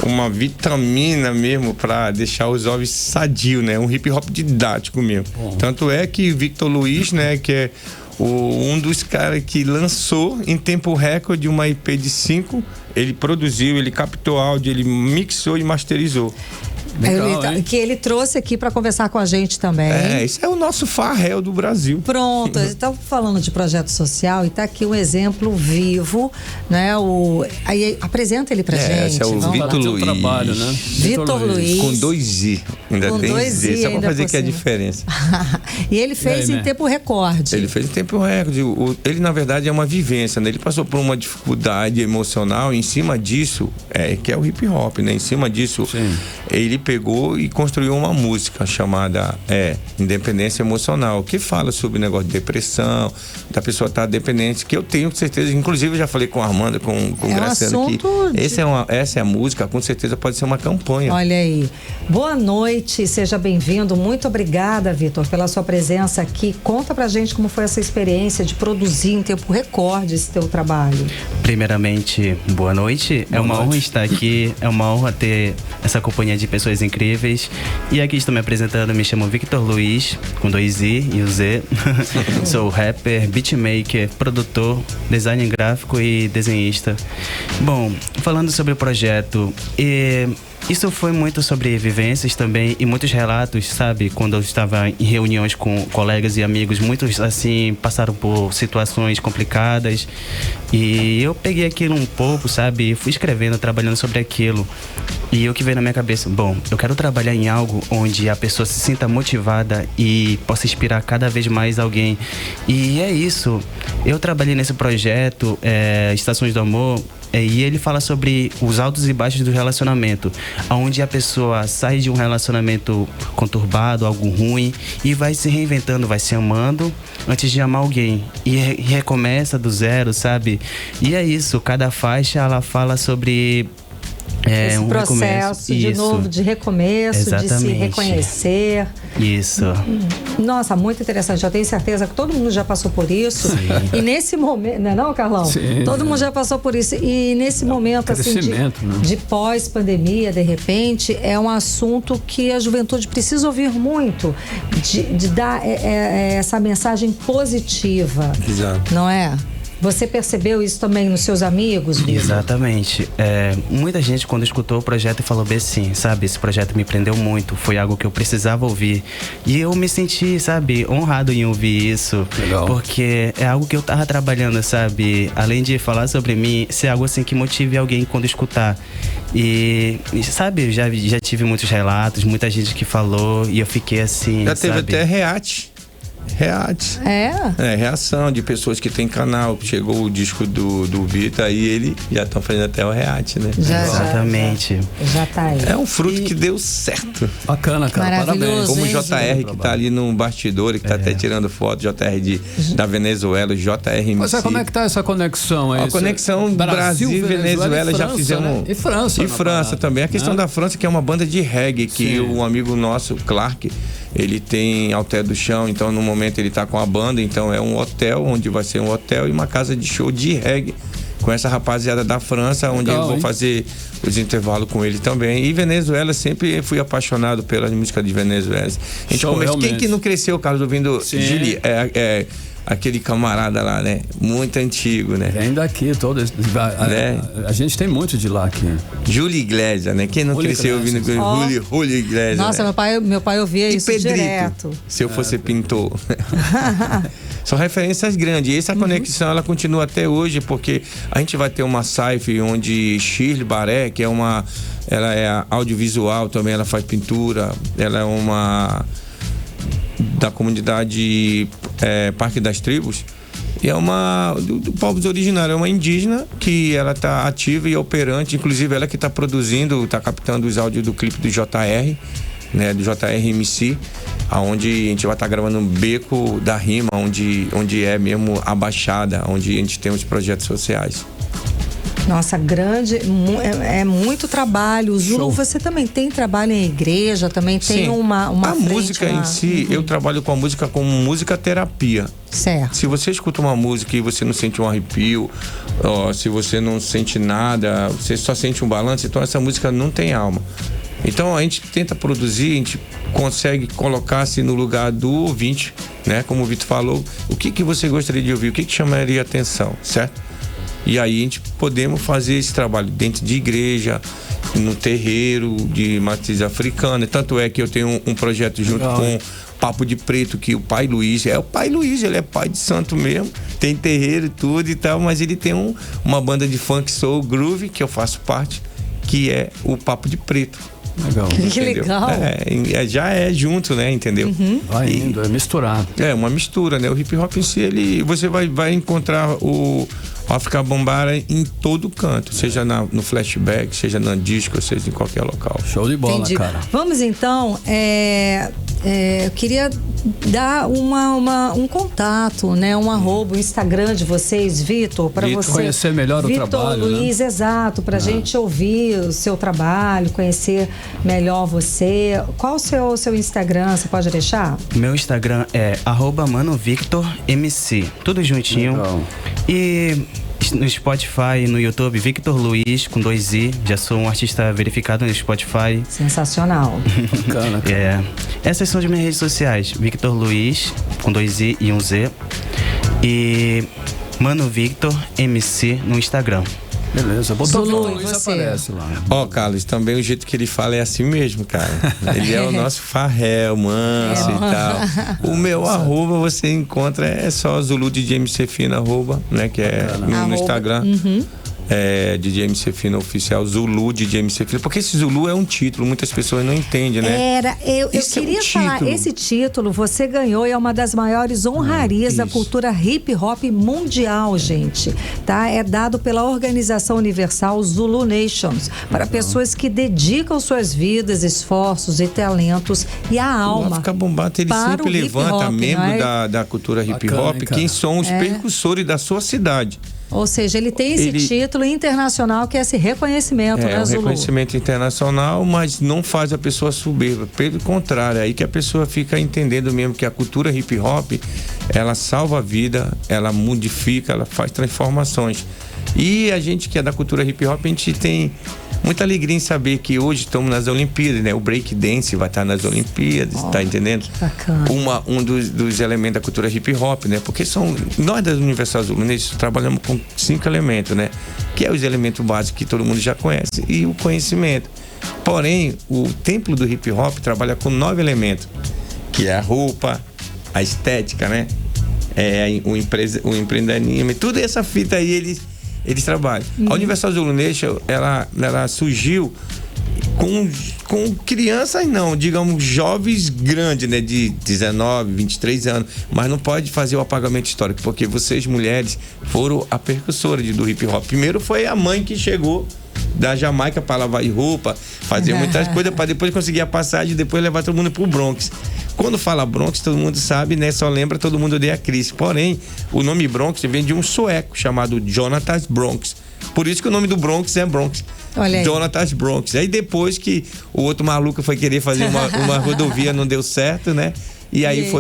uma vitamina mesmo para deixar os jovens sadios, né? Um hip hop didático mesmo. Tanto é que Victor Luiz, né? Que é um dos caras que lançou em tempo recorde uma EP de 5, ele produziu, ele captou áudio, ele mixou e masterizou. Legal, que ele trouxe aqui para conversar com a gente também. Esse é o nosso Farrell do Brasil. Pronto, a gente tá falando de projeto social e tá aqui um exemplo vivo, né? Aí apresenta ele pra gente. Esse é o Vitor Luiz. Trabalho, né? Vitor Luiz. Com 2 I. Ainda com tem Z, só pra fazer que é a diferença. E ele fez em tempo recorde. Ele fez em tempo recorde. Ele, na verdade, é uma vivência, né? Ele passou por uma dificuldade emocional, em cima disso, que é o hip hop, né? Em cima disso, ele pegou e construiu uma música chamada Independência Emocional, que fala sobre o negócio de depressão, da pessoa estar dependente, que eu tenho certeza, inclusive eu já falei com a Armanda, com o Graciano aqui. Essa é a música, com certeza pode ser uma campanha. Olha aí. Boa noite, seja bem-vindo. Muito obrigada, Vitor, pela sua presença aqui. Conta pra gente como foi essa experiência de produzir em tempo recorde esse teu trabalho. Primeiramente, boa noite. É uma honra estar aqui, é uma honra ter essa companhia de pessoas incríveis. E aqui estou me apresentando, me chamo Victor Luiz, com 2 I e o Z. Sou rapper, beatmaker, produtor, designer gráfico e desenhista. Bom, falando sobre o projeto, isso foi muito sobre vivências também e muitos relatos, sabe? Quando eu estava em reuniões com colegas e amigos, muitos, assim, passaram por situações complicadas e eu peguei aquilo um pouco, sabe? E fui escrevendo, trabalhando sobre aquilo. E o que veio na minha cabeça, bom, eu quero trabalhar em algo onde a pessoa se sinta motivada e possa inspirar cada vez mais alguém. E é isso. Eu trabalhei nesse projeto, Estações do Amor, e ele fala sobre os altos e baixos do relacionamento, onde a pessoa sai de um relacionamento conturbado, algo ruim, e vai se reinventando, vai se amando antes de amar alguém. E recomeça do zero, sabe? E é isso, cada faixa ela fala sobre esse processo de novo, de recomeço, exatamente, de se reconhecer. Isso. Nossa, muito interessante. Eu tenho certeza que todo mundo já passou por isso. Sim. E nesse momento, não, Carlão? Sim. Todo mundo já passou por isso. E nesse momento assim, de pós-pandemia, de repente, é um assunto que a juventude precisa ouvir muito, de dar essa mensagem positiva. Exato. Não é? Você percebeu isso também nos seus amigos, Vitor? Exatamente. Muita gente, quando escutou o projeto, falou bem assim, sabe? Esse projeto me prendeu muito, foi algo que eu precisava ouvir. E eu me senti, sabe, honrado em ouvir isso. Legal. Porque é algo que eu tava trabalhando, sabe? Além de falar sobre mim, ser algo assim que motive alguém quando escutar. E sabe, já tive muitos relatos, muita gente que falou, e eu fiquei assim, já teve sabe? até react. Reação de pessoas que tem canal. Chegou o disco do Vitor, aí ele já estão fazendo até o react, né? Exatamente. Já tá aí. É um fruto que deu certo. Bacana, cara. Parabéns. Como o JR, que tá ali no bastidor, que tá até tirando foto, JR da Venezuela, JR. Mas como é que tá essa conexão aí? A conexão Brasil, Venezuela, já fizemos. Né? E França. E França também. A questão da França, que é uma banda de reggae, que um amigo nosso, Clark, ele tem Alter do Chão, então no momento ele tá com a banda, então é um hotel, onde vai ser um hotel e uma casa de show de reggae com essa rapaziada da França, onde eu vou fazer os intervalos com ele também. E Venezuela, sempre fui apaixonado pela música de Venezuela. A gente começa, quem que não cresceu, Carlos, ouvindo Gili, aquele camarada lá, né? Muito antigo, né? Vem daqui, todos. A gente tem muito de lá aqui. Julio Iglesias, né? Quem não cresceu ouvindo Julio Iglesias? Nossa, né? meu pai ouvia e isso Pedrito, direto. Se eu fosse pintor. São referências grandes. E essa conexão, ela continua até hoje, porque a gente vai ter uma SAIF onde Shirley Baré, que ela é audiovisual também, ela faz pintura, ela é uma da comunidade Parque das Tribos. E é uma do povos originários, é uma indígena que ela tá ativa e operante, inclusive ela que tá produzindo, tá captando os áudios do clipe do JR, né, do JRMC, aonde a gente vai estar gravando um Beco da Rima, onde é mesmo a Baixada, onde a gente tem os projetos sociais. Nossa, grande, é muito trabalho. Zulu, você também tem trabalho em igreja, também tem uma a música em si, eu trabalho com a música como música terapia. Certo. Se você escuta uma música e você não sente um arrepio, se você não sente nada, você só sente um balanço, então essa música não tem alma. Então a gente tenta produzir, a gente consegue colocar-se no lugar do ouvinte, né? Como o Vitor falou, o que você gostaria de ouvir, o que chamaria atenção, certo? E aí a gente podemos fazer esse trabalho dentro de igreja, no terreiro de matriz africana. Tanto é que eu tenho um projeto junto com Papo de Preto, que o pai Luiz, ele é pai de santo mesmo, tem terreiro e tudo e tal, mas ele tem uma banda de funk soul groove, que eu faço parte, que é o Papo de Preto. Legal. Que legal. Já é junto, né? Entendeu? Vai indo, é misturado. É uma mistura, né? O hip hop em si, você vai encontrar o África Bambara em todo canto, seja no flashback, seja na disco, seja em qualquer local. Show de bola, Entendi. cara. Vamos então, eu queria dar um contato, né? Um arroba, o Instagram de vocês, Vitor, para você conhecer melhor o trabalho, Vitor Luiz, né? Exato, pra gente ouvir o seu trabalho, conhecer melhor você. Qual o seu Instagram? Você pode deixar? Meu Instagram é @manovictormc, tudo juntinho. Legal. E no Spotify, no YouTube, Victor Luiz, com 2 I. Já sou um artista verificado no Spotify. Sensacional. Bacana, cara. Essas são as minhas redes sociais. Victor Luiz, com 2 I e 1 Z. E Mano Victor MC no Instagram. Beleza, botou Zulu, o Luiz você? aparece lá. Carlos, também o jeito que ele fala é assim mesmo, cara. Ele é o nosso farréu, manso e tal. O meu arroba você encontra, é só Zulu DJ MC Fino, arroba, né? Que é no Instagram. É DJ MC Fino oficial, Zulu DJ MC Fino, porque esse Zulu é um título, muitas pessoas não entendem, né? Eu queria falar, esse título você ganhou e é uma das maiores honrarias da cultura hip hop mundial, gente, tá? É dado pela Organização Universal Zulu Nations para pessoas que dedicam suas vidas, esforços e talentos e a alma. O África Bambata, ele sempre levanta membro da cultura hip hop, quem são os percussores da sua cidade. Ou seja, ele tem esse título internacional que é esse reconhecimento, né, Zulu? Reconhecimento internacional, mas não faz a pessoa soberba. Pelo contrário, é aí que a pessoa fica entendendo mesmo que a cultura hip hop, ela salva a vida, ela modifica, ela faz transformações. E a gente que é da cultura hip hop, a gente tem muita alegria em saber que hoje estamos nas Olimpíadas, né? O break dance vai estar nas Olimpíadas, tá entendendo? Que bacana. Um dos elementos da cultura hip hop, né? Porque nós da Universal Zulu Nation trabalhamos com 5 elementos, né? Que é os elementos básicos que todo mundo já conhece e o conhecimento. Porém, o templo do hip hop trabalha com 9 elementos, que é a roupa, a estética, né? O empreendedorismo, tudo essa fita aí eles trabalham. A Universal Zulu Nation, ela surgiu com crianças, não, digamos, jovens grandes, né, de 19, 23 anos, mas não pode fazer o apagamento histórico, porque vocês, mulheres, foram a precursora do hip hop. Primeiro foi a mãe que chegou da Jamaica para lavar roupa, fazer muitas coisas para depois conseguir a passagem e depois levar todo mundo pro Bronx. Quando fala Bronx, todo mundo sabe, né? Só lembra Todo Mundo Odeia Chris. Porém, o nome Bronx vem de um sueco chamado Jonathan Bronx. Por isso que o nome do Bronx é Bronx. Olha aí. Jonathan Bronx. Aí depois que o outro maluco foi querer fazer uma rodovia, não deu certo, né? E aí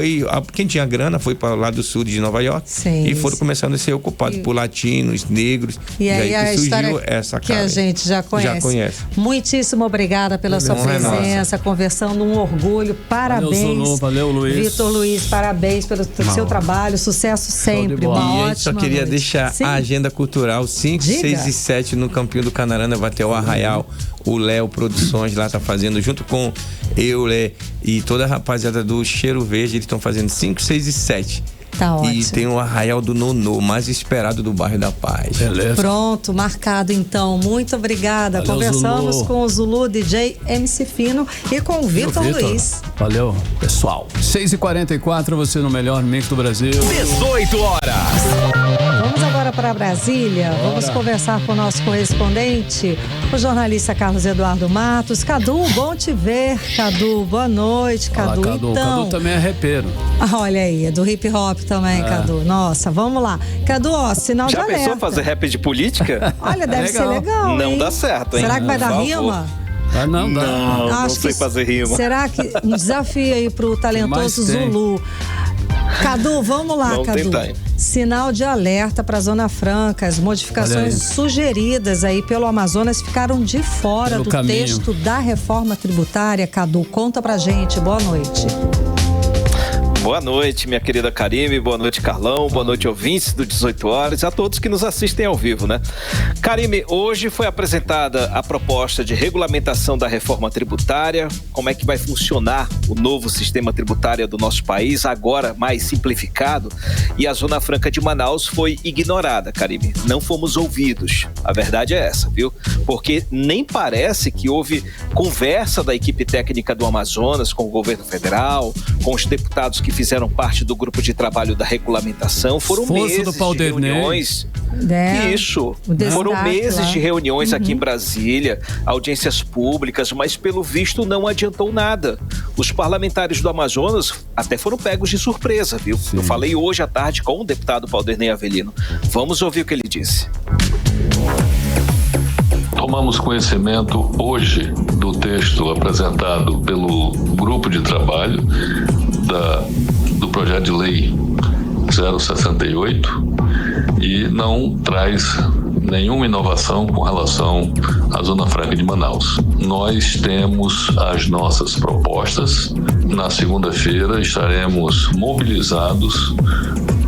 quem tinha grana foi para lá do sul de Nova York. Sim, e foram começando a ser ocupados por latinos, negros. E aí que surgiu essa que a gente já conhece. Muitíssimo obrigada pela sua presença, conversando, um orgulho. Parabéns. Valeu, Zulu, valeu, Luiz. Vitor Luiz, parabéns pelo seu trabalho, sucesso sempre. Uma e a gente ótima só queria noite. deixar a agenda cultural 5, 6 e 7 no Campinho do Canarana, vai ter o Arraial. O Léo Produções lá tá fazendo, junto com eu, Lé e toda a rapaziada do Cheiro Verde, eles estão fazendo 5, 6 e 7. Tá ótimo. E tem o Arraial do Nonô, mais esperado do bairro da Paz. Beleza. Pronto, marcado então. Muito obrigada. Valeu, Conversamos Zulu. com o Zulu, DJ MC Fino e com o Vitor Luiz. Valeu, pessoal. 6h44, você no melhor mix do Brasil. 18 horas. Vamos agora para Brasília. Vamos conversar com o nosso correspondente, o jornalista Carlos Eduardo Matos. Cadu, bom te ver. Cadu, boa noite, Cadu. Fala, Cadu. Então, Cadu também é repeiro. Olha aí, é do hip hop também, Cadu. Nossa, vamos lá. Cadu, ó, sinal de alerta. Já pensou fazer rap de política? Olha, deve ser legal, Não hein? dá certo, hein? Será que vai dar Por rima? Ah, não dá. Não sei fazer rima. Será que um desafio aí pro talentoso Mas tem. Zulu? Cadu, vamos lá, Vamos Cadu. tentar, hein? Sinal de alerta para a Zona Franca. As modificações sugeridas aí pelo Amazonas ficaram de fora Pelo do caminho. texto da reforma tributária. Cadu, conta pra gente. Boa noite. Boa noite, minha querida Karime, boa noite, Carlão, boa noite, ouvintes do 18 horas, a todos que nos assistem ao vivo, né? Karime, hoje foi apresentada a proposta de regulamentação da reforma tributária, como é que vai funcionar o novo sistema tributário do nosso país, agora mais simplificado, e a Zona Franca de Manaus foi ignorada, Karime. Não fomos ouvidos. A verdade é essa, viu? Porque nem parece que houve conversa da equipe técnica do Amazonas com o governo federal, com os deputados que fizeram parte do grupo de trabalho da regulamentação. Foram meses de reuniões. Isso. Foram meses de reuniões aqui em Brasília, audiências públicas, mas pelo visto não adiantou nada. Os parlamentares do Amazonas até foram pegos de surpresa, viu? Sim. Eu falei hoje à tarde com o deputado Valderney Avelino. Vamos ouvir o que ele disse. Tomamos conhecimento hoje do texto apresentado pelo grupo de trabalho do projeto de lei 068 e não traz nenhuma inovação com relação à Zona Franca de Manaus. Nós temos as nossas propostas. Na segunda-feira estaremos mobilizados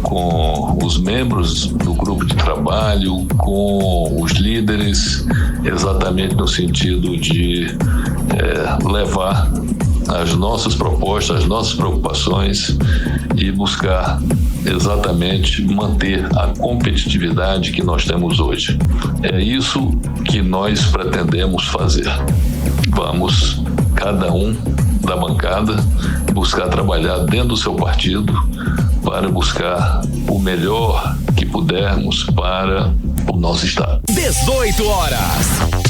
com os membros do grupo de trabalho, com os líderes, exatamente no sentido de levar as nossas propostas, as nossas preocupações e buscar exatamente manter a competitividade que nós temos hoje. É isso que nós pretendemos fazer. Vamos, cada um da bancada, buscar trabalhar dentro do seu partido para buscar o melhor que pudermos para o nosso estado. 18 horas.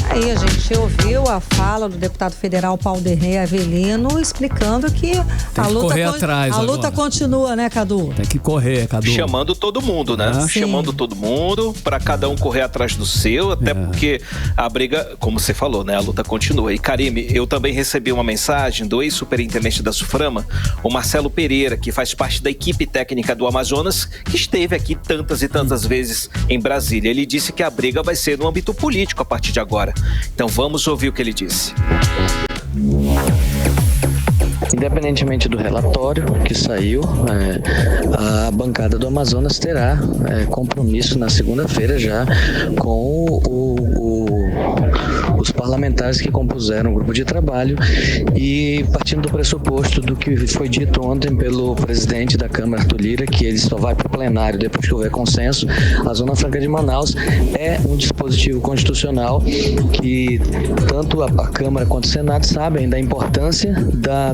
Aí a gente ouviu a fala do deputado federal Valderney Avelino explicando que a luta continua, né, Cadu? Tem que correr, Cadu. Chamando todo mundo, né? Chamando todo mundo para cada um correr atrás do seu, até porque a briga, como você falou, né? A luta continua. E Karime, eu também recebi uma mensagem do ex-superintendente da Suframa, o Marcelo Pereira, que faz parte da equipe técnica do Amazonas, que esteve aqui tantas e tantas vezes em Brasília. Ele disse que a briga vai ser no âmbito político a partir de agora. Então vamos ouvir o que ele disse. Independentemente do relatório que saiu, a bancada do Amazonas terá compromisso na segunda-feira já com os parlamentares que compuseram o grupo de trabalho e partindo do pressuposto do que foi dito ontem pelo presidente da Câmara, Arthur Lira, que ele só vai para o plenário depois que houver consenso. A Zona Franca de Manaus é um dispositivo constitucional que tanto a Câmara quanto o Senado sabem da importância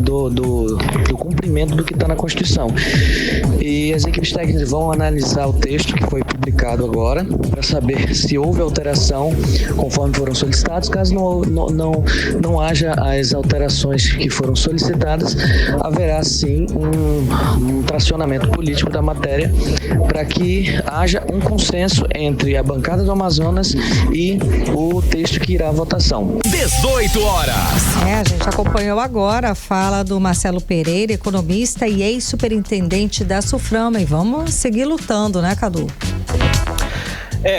do cumprimento do que está na Constituição. E as equipes técnicas vão analisar o texto que foi publicado agora para saber se houve alteração conforme foram solicitados. Caso não haja as alterações que foram solicitadas, haverá sim um tracionamento político da matéria para que haja um consenso entre a bancada do Amazonas e o texto que irá à votação. 18 horas. A gente acompanhou agora a fala do Marcelo Pereira, economista e ex-superintendente da Suframa. E vamos seguir lutando, né, Cadu?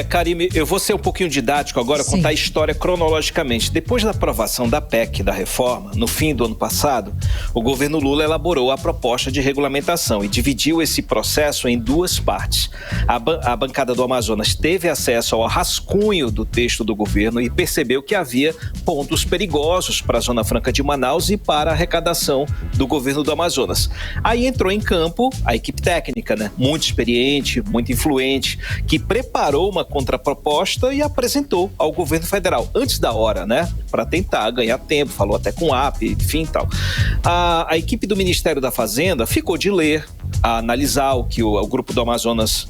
Karime, eu vou ser um pouquinho didático agora, contar a história cronologicamente. Depois da aprovação da PEC, da reforma, no fim do ano passado, o governo Lula elaborou a proposta de regulamentação e dividiu esse processo em duas partes. A bancada do Amazonas teve acesso ao rascunho do texto do governo e percebeu que havia pontos perigosos para a Zona Franca de Manaus e para a arrecadação do governo do Amazonas. Aí entrou em campo a equipe técnica, né? Muito experiente, muito influente, que preparou uma contraproposta e apresentou ao governo federal, antes da hora, né? Para tentar ganhar tempo, falou até com o AP, enfim, tal. A equipe do Ministério da Fazenda ficou de ler, a analisar o que o Grupo do Amazonas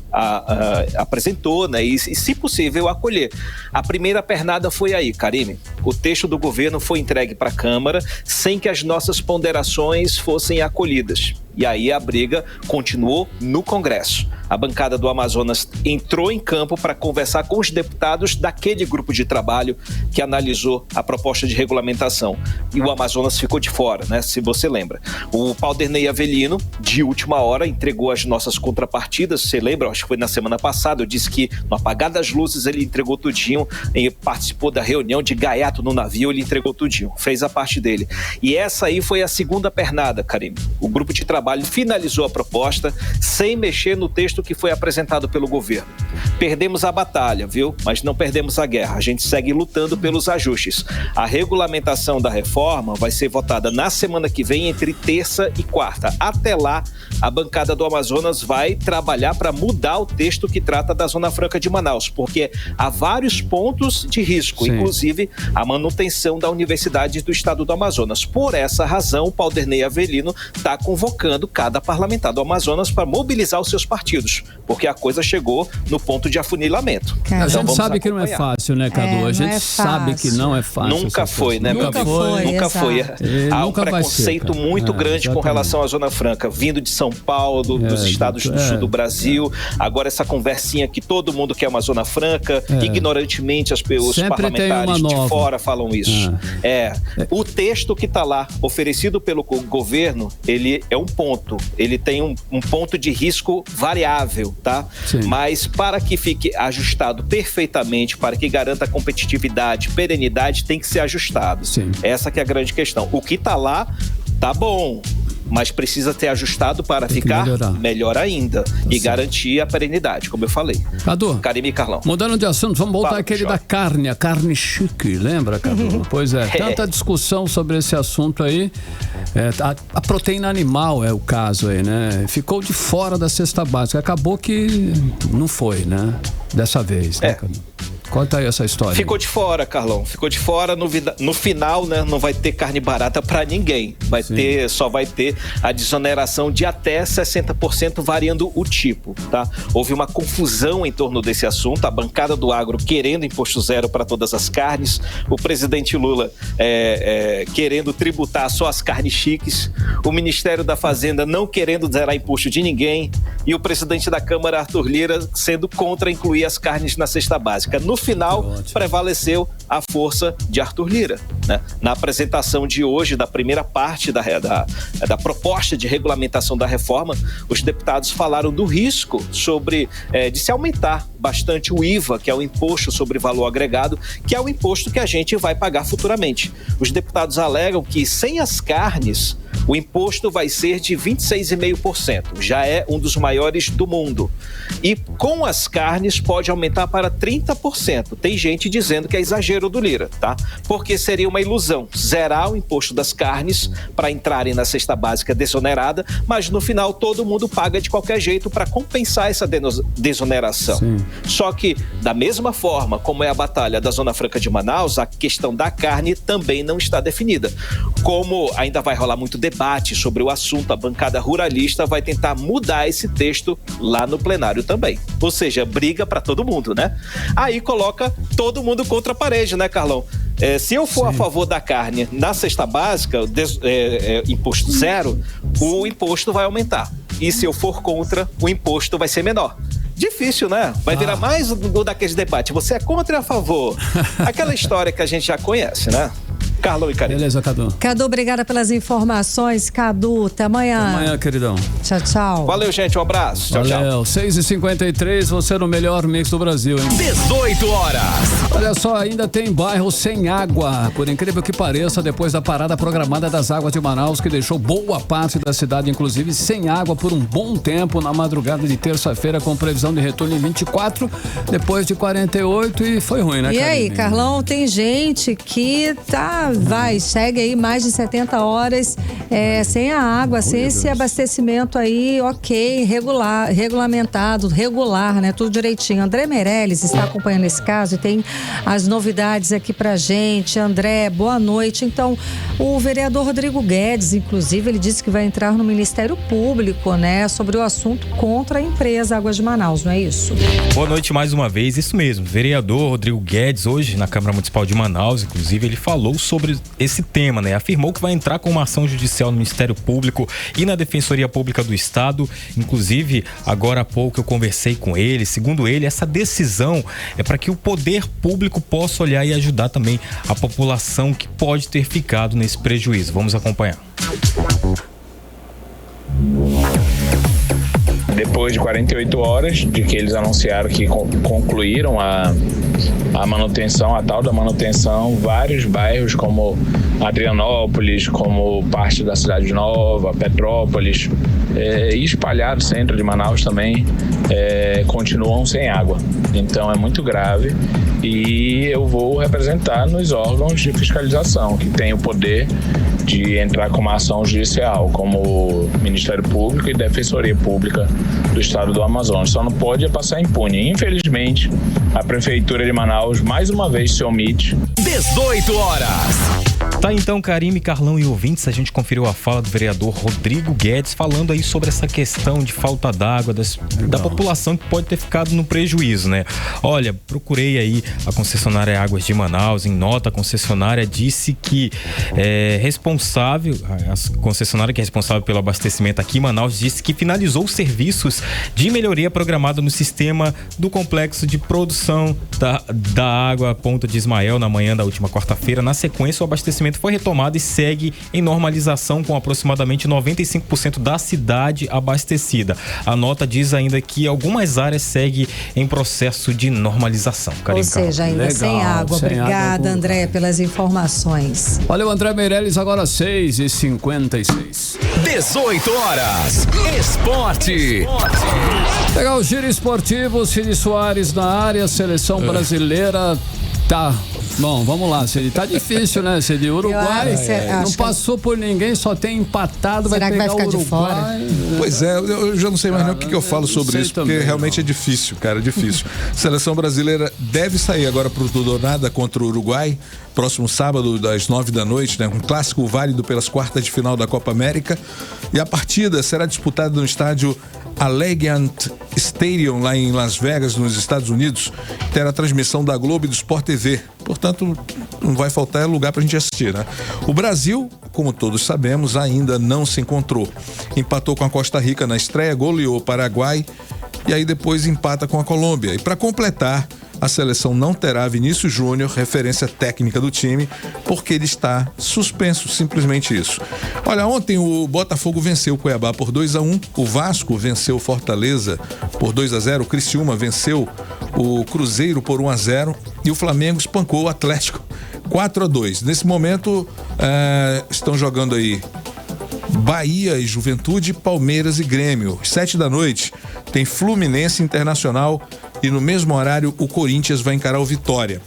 apresentou, né? E, se possível, acolher. A primeira pernada foi aí, Karime. O texto do governo foi entregue para a Câmara sem que as nossas ponderações fossem acolhidas. E aí a briga continuou no Congresso. A bancada do Amazonas entrou em campo para conversar com os deputados daquele grupo de trabalho que analisou a proposta de regulamentação. E o Amazonas ficou de fora, né? Se você lembra. O Paulderney Avelino, de última hora, entregou as nossas contrapartidas. Você lembra? Acho que foi na semana passada. Eu disse que no apagar das luzes ele entregou tudinho. E participou da reunião de gaiato no navio, ele entregou tudinho. Fez a parte dele. E essa aí foi a segunda pernada, Karime. O grupo de trabalho finalizou a proposta sem mexer no texto que foi apresentado pelo governo. Perdemos a batalha, viu? Mas não perdemos a guerra. A gente segue lutando pelos ajustes. A regulamentação da reforma vai ser votada na semana que vem, entre terça e quarta. Até lá, a bancada do Amazonas vai trabalhar para mudar o texto que trata da Zona Franca de Manaus, porque há vários pontos de risco, inclusive a manutenção da Universidade do Estado do Amazonas. Por essa razão, o Paulderney Avelino está convocando cada parlamentar do Amazonas para mobilizar os seus partidos, porque a coisa chegou no ponto de afunilamento. A gente sabe que não é fácil, né, Cadu? A gente sabe que não é fácil. Nunca foi, né, meu amigo? Nunca foi. Há um preconceito muito grande com relação à Zona Franca, vindo de São Paulo, dos estados do sul do Brasil. Agora essa conversinha que todo mundo quer uma Zona Franca, ignorantemente os parlamentares de fora falam isso. O texto que está lá, oferecido pelo governo, ele é um ponto. Ele tem um ponto de risco variável, tá? Mas para que fique ajustado perfeitamente, para que garanta competitividade, perenidade, tem que ser ajustado. Essa que é a grande questão. O que está lá, tá bom, mas precisa ter ajustado para ficar melhor ainda e garantir a perenidade, como eu falei. Cadu, Karime e Carlão. Mudando de assunto, vamos voltar àquele da carne, a carne chique, lembra, Cadu? Pois é, tanta discussão sobre esse assunto aí. A proteína animal é o caso aí, né? Ficou de fora da cesta básica. Acabou que não foi, né? Dessa vez, né, Cadu? Conta aí essa história. Ficou de fora, Carlão. Ficou de fora. No final, né, não vai ter carne barata para ninguém. Só vai ter a desoneração de até 60%, variando o tipo, tá? Houve uma confusão em torno desse assunto. A bancada do agro querendo imposto zero para todas as carnes. O presidente Lula querendo tributar só as carnes chiques. O Ministério da Fazenda não querendo zerar imposto de ninguém. E o presidente da Câmara, Arthur Lira, sendo contra incluir as carnes na cesta básica. No final, prevaleceu a força de Arthur Lira, né? Na apresentação de hoje, da primeira parte da proposta de regulamentação da reforma, os deputados falaram do risco de se aumentar bastante o IVA, que é o Imposto sobre Valor Agregado, que é o imposto que a gente vai pagar futuramente. Os deputados alegam que sem as carnes, o imposto vai ser de 26,5%. Já é um dos maiores do mundo. E com as carnes pode aumentar para 30%. Tem gente dizendo que é exagero do Lira, tá? Porque seria uma ilusão zerar o imposto das carnes para entrarem na cesta básica desonerada, mas no final todo mundo paga de qualquer jeito para compensar essa desoneração. Só que, da mesma forma como é a batalha da Zona Franca de Manaus, a questão da carne também não está definida. Como ainda vai rolar muito debate sobre o assunto, a bancada ruralista vai tentar mudar esse texto lá no plenário também. Ou seja, briga para todo mundo, né? Aí coloca todo mundo contra a parede, né, Carlão? Se eu for a favor da carne na cesta básica, imposto zero, o imposto vai aumentar. E se eu for contra, o imposto vai ser menor. Difícil, né? Vai virar mais um daqueles debates. Você é contra ou a favor? Aquela história que a gente já conhece, né? Carlão e Karine. Beleza, Cadu. Cadu, obrigada pelas informações. Cadu, até amanhã. Até amanhã, queridão. Tchau, tchau. Valeu, gente. Um abraço. Tchau, Valeu. 6h53, você no melhor mix do Brasil, hein? 18 horas. Olha só, ainda tem bairro sem água. Por incrível que pareça, depois da parada programada das águas de Manaus, que deixou boa parte da cidade, inclusive, sem água por um bom tempo na madrugada de terça-feira, com previsão de retorno em 24, depois de 48, e foi ruim, né, E Karine? aí, Carlão, tem gente que segue aí mais de 70 horas sem a água, sem esse abastecimento aí, ok, regulamentado, regular, né? Tudo direitinho. André Meirelles está acompanhando esse caso e tem as novidades aqui pra gente. André, boa noite. Então, o vereador Rodrigo Guedes, inclusive, ele disse que vai entrar no Ministério Público, né? Sobre o assunto contra a empresa Águas de Manaus, não é isso? Boa noite mais uma vez, isso mesmo. Vereador Rodrigo Guedes, hoje na Câmara Municipal de Manaus, inclusive, ele falou sobre esse tema, né? Afirmou que vai entrar com uma ação judicial no Ministério Público e na Defensoria Pública do Estado. Inclusive, agora há pouco eu conversei com ele. Segundo ele, essa decisão é para que o poder público possa olhar e ajudar também a população que pode ter ficado nesse prejuízo. Vamos acompanhar. Depois de 48 horas de que eles anunciaram que concluíram a manutenção, a tal da manutenção, vários bairros como Adrianópolis, como parte da Cidade Nova, Petrópolis e espalhado centro de Manaus também continuam sem água. Então é muito grave e eu vou representar nos órgãos de fiscalização que têm o poder de entrar com uma ação judicial, como Ministério Público e Defensoria Pública do Estado do Amazonas. Só não pode passar impune. Infelizmente, a Prefeitura de Manaus mais uma vez se omite. 18 horas. Tá então, Karine, Carlão e ouvintes, a gente conferiu a fala do vereador Rodrigo Guedes falando aí sobre essa questão de falta d'água da população que pode ter ficado no prejuízo, né? Olha, procurei aí a concessionária Águas de Manaus, em nota a concessionária disse que a concessionária que é responsável pelo abastecimento aqui em Manaus disse que finalizou os serviços de melhoria programada no sistema do complexo de produção da água Ponta de Ismael na manhã da última quarta-feira. Na sequência, o abastecimento foi retomado e segue em normalização com aproximadamente 95% da cidade abastecida. A nota diz ainda que algumas áreas seguem em processo de normalização. Ou seja, ainda sem água. Obrigada, André, pelas informações. Valeu, André Meirelles, agora 6h56. 18 horas. Esporte. Legal, o giro esportivo, Cid Soares na área, seleção brasileira tá... Bom, vamos lá, Cid. Tá difícil, né, Cid? Uruguai não passou por ninguém, só tem empatado, vai pegar o Uruguai. De fora? Pois é, eu já não sei mais nem o que eu falo sobre isso, porque realmente é difícil, cara, é difícil. Seleção brasileira deve sair agora pro tudo ou nada contra o Uruguai, próximo sábado, às 9 da noite, né? Um clássico válido pelas quartas de final da Copa América. E a partida será disputada no estádio Allegiant Stadium, lá em Las Vegas, nos Estados Unidos. Terá transmissão da Globo e do Sport TV. Portanto, não vai faltar lugar pra gente assistir, né? O Brasil, como todos sabemos, ainda não se encontrou. Empatou com a Costa Rica na estreia, goleou o Paraguai e aí depois empata com a Colômbia. E para completar, a seleção não terá Vinícius Júnior, referência técnica do time, porque ele está suspenso, simplesmente isso. Olha, ontem o Botafogo venceu o Cuiabá por 2-1, o Vasco venceu o Fortaleza por 2-0, o Criciúma venceu o Cruzeiro por 1-0 e o Flamengo espancou o Atlético 4-2. Nesse momento, estão jogando aí Bahia e Juventude, Palmeiras e Grêmio. 7 da noite tem Fluminense Internacional e no mesmo horário o Corinthians vai encarar o Vitória.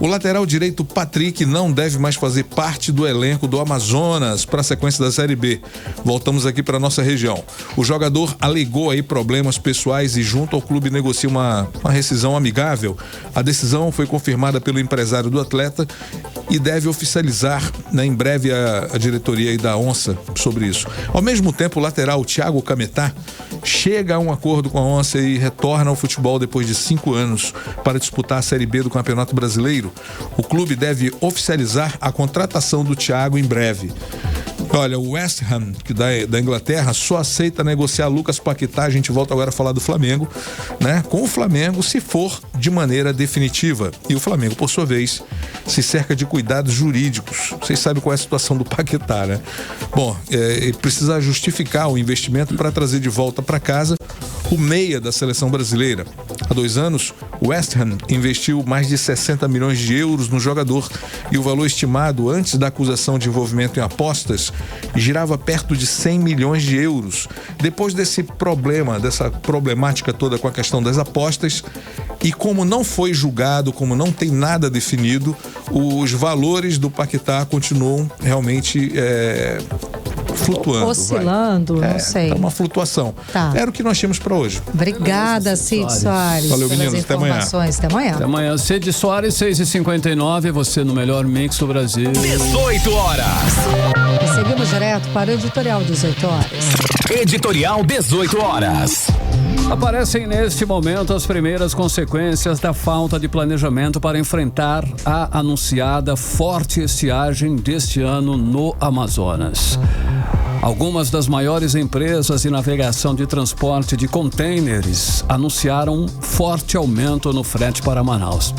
O lateral direito Patrick não deve mais fazer parte do elenco do Amazonas para a sequência da Série B. Voltamos aqui para nossa região. O jogador alegou aí problemas pessoais e junto ao clube negocia uma rescisão amigável. A decisão foi confirmada pelo empresário do atleta e deve oficializar, né, em breve a diretoria aí da Onça sobre isso. Ao mesmo tempo, o lateral Thiago Cametá chega a um acordo com a Onça e retorna ao futebol depois de 5 anos para disputar a Série B do Campeonato Brasileiro. O clube deve oficializar a contratação do Thiago em breve. Olha, o West Ham, que da Inglaterra, só aceita negociar Lucas Paquetá. A gente volta agora a falar do Flamengo, né? Com o Flamengo, se for de maneira definitiva. E o Flamengo, por sua vez, se cerca de cuidados jurídicos. Vocês sabem qual é a situação do Paquetá, né? Bom, precisa justificar o investimento para trazer de volta para casa o meia da seleção brasileira. Há 2 anos, o West Ham investiu mais de 60 milhões de euros no jogador e o valor estimado antes da acusação de envolvimento em apostas girava perto de 100 milhões de euros. Depois dessa problemática toda com a questão das apostas, e como não foi julgado, como não tem nada definido, os valores do Paquetá continuam realmente flutuando. Oscilando, não sei. Tá uma flutuação. Tá. Era o que nós tínhamos para hoje. Obrigada, Cid Soares. Valeu, meninos. Até amanhã. Até amanhã. Até amanhã. Cid Soares, 6h59. Você no melhor mix do Brasil. 18 horas. E seguimos direto para o Editorial 18 horas. Editorial 18 horas. Aparecem neste momento as primeiras consequências da falta de planejamento para enfrentar a anunciada forte estiagem deste ano no Amazonas. Algumas das maiores empresas de navegação de transporte de contêineres anunciaram um forte aumento no frete para Manaus.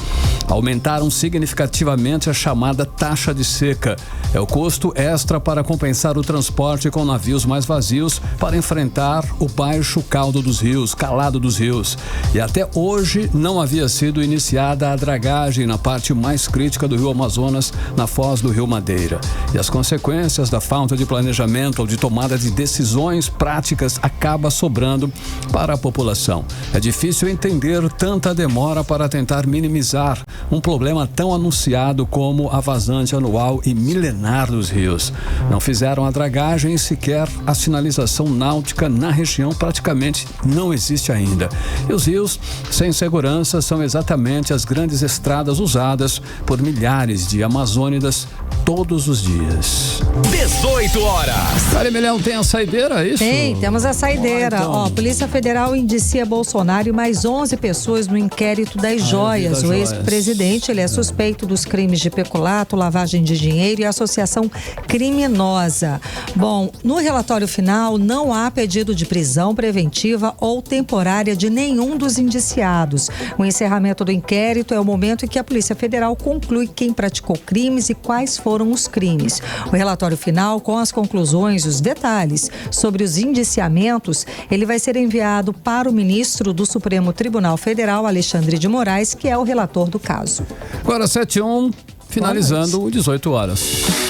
Aumentaram significativamente a chamada taxa de seca. É o custo extra para compensar o transporte com navios mais vazios para enfrentar o baixo calado dos rios. E até hoje não havia sido iniciada a dragagem na parte mais crítica do rio Amazonas, na foz do rio Madeira. E as consequências da falta de planejamento ou de tomada de decisões práticas acaba sobrando para a população. É difícil entender tanta demora para tentar minimizar um problema tão anunciado como a vazante anual e milenar dos rios. Não fizeram a dragagem e sequer a sinalização náutica na região praticamente não existe ainda. E os rios sem segurança são exatamente as grandes estradas usadas por milhares de amazônidas todos os dias. 18 horas. Carimilhão, tem a saideira, é isso? Temos a saideira. Então. Polícia Federal indicia Bolsonaro e mais 11 pessoas no inquérito das joias. O ex-presidente, ele é suspeito dos crimes de peculato, lavagem de dinheiro e associação criminosa. Bom, no relatório final não há pedido de prisão preventiva ou temporária de nenhum dos indiciados. O encerramento do inquérito é o momento em que a Polícia Federal conclui quem praticou crimes e quais foram os crimes. O relatório final, com as conclusões e os detalhes sobre os indiciamentos, ele vai ser enviado para o ministro do Supremo Tribunal Federal, Alexandre de Moraes, que é o relator do caso. Agora 7h01, finalizando o 18 horas.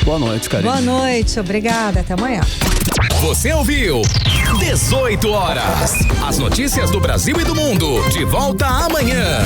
Boa noite, Karine. Boa noite, obrigada, até amanhã. Você ouviu 18 horas. As notícias do Brasil e do mundo. De volta amanhã.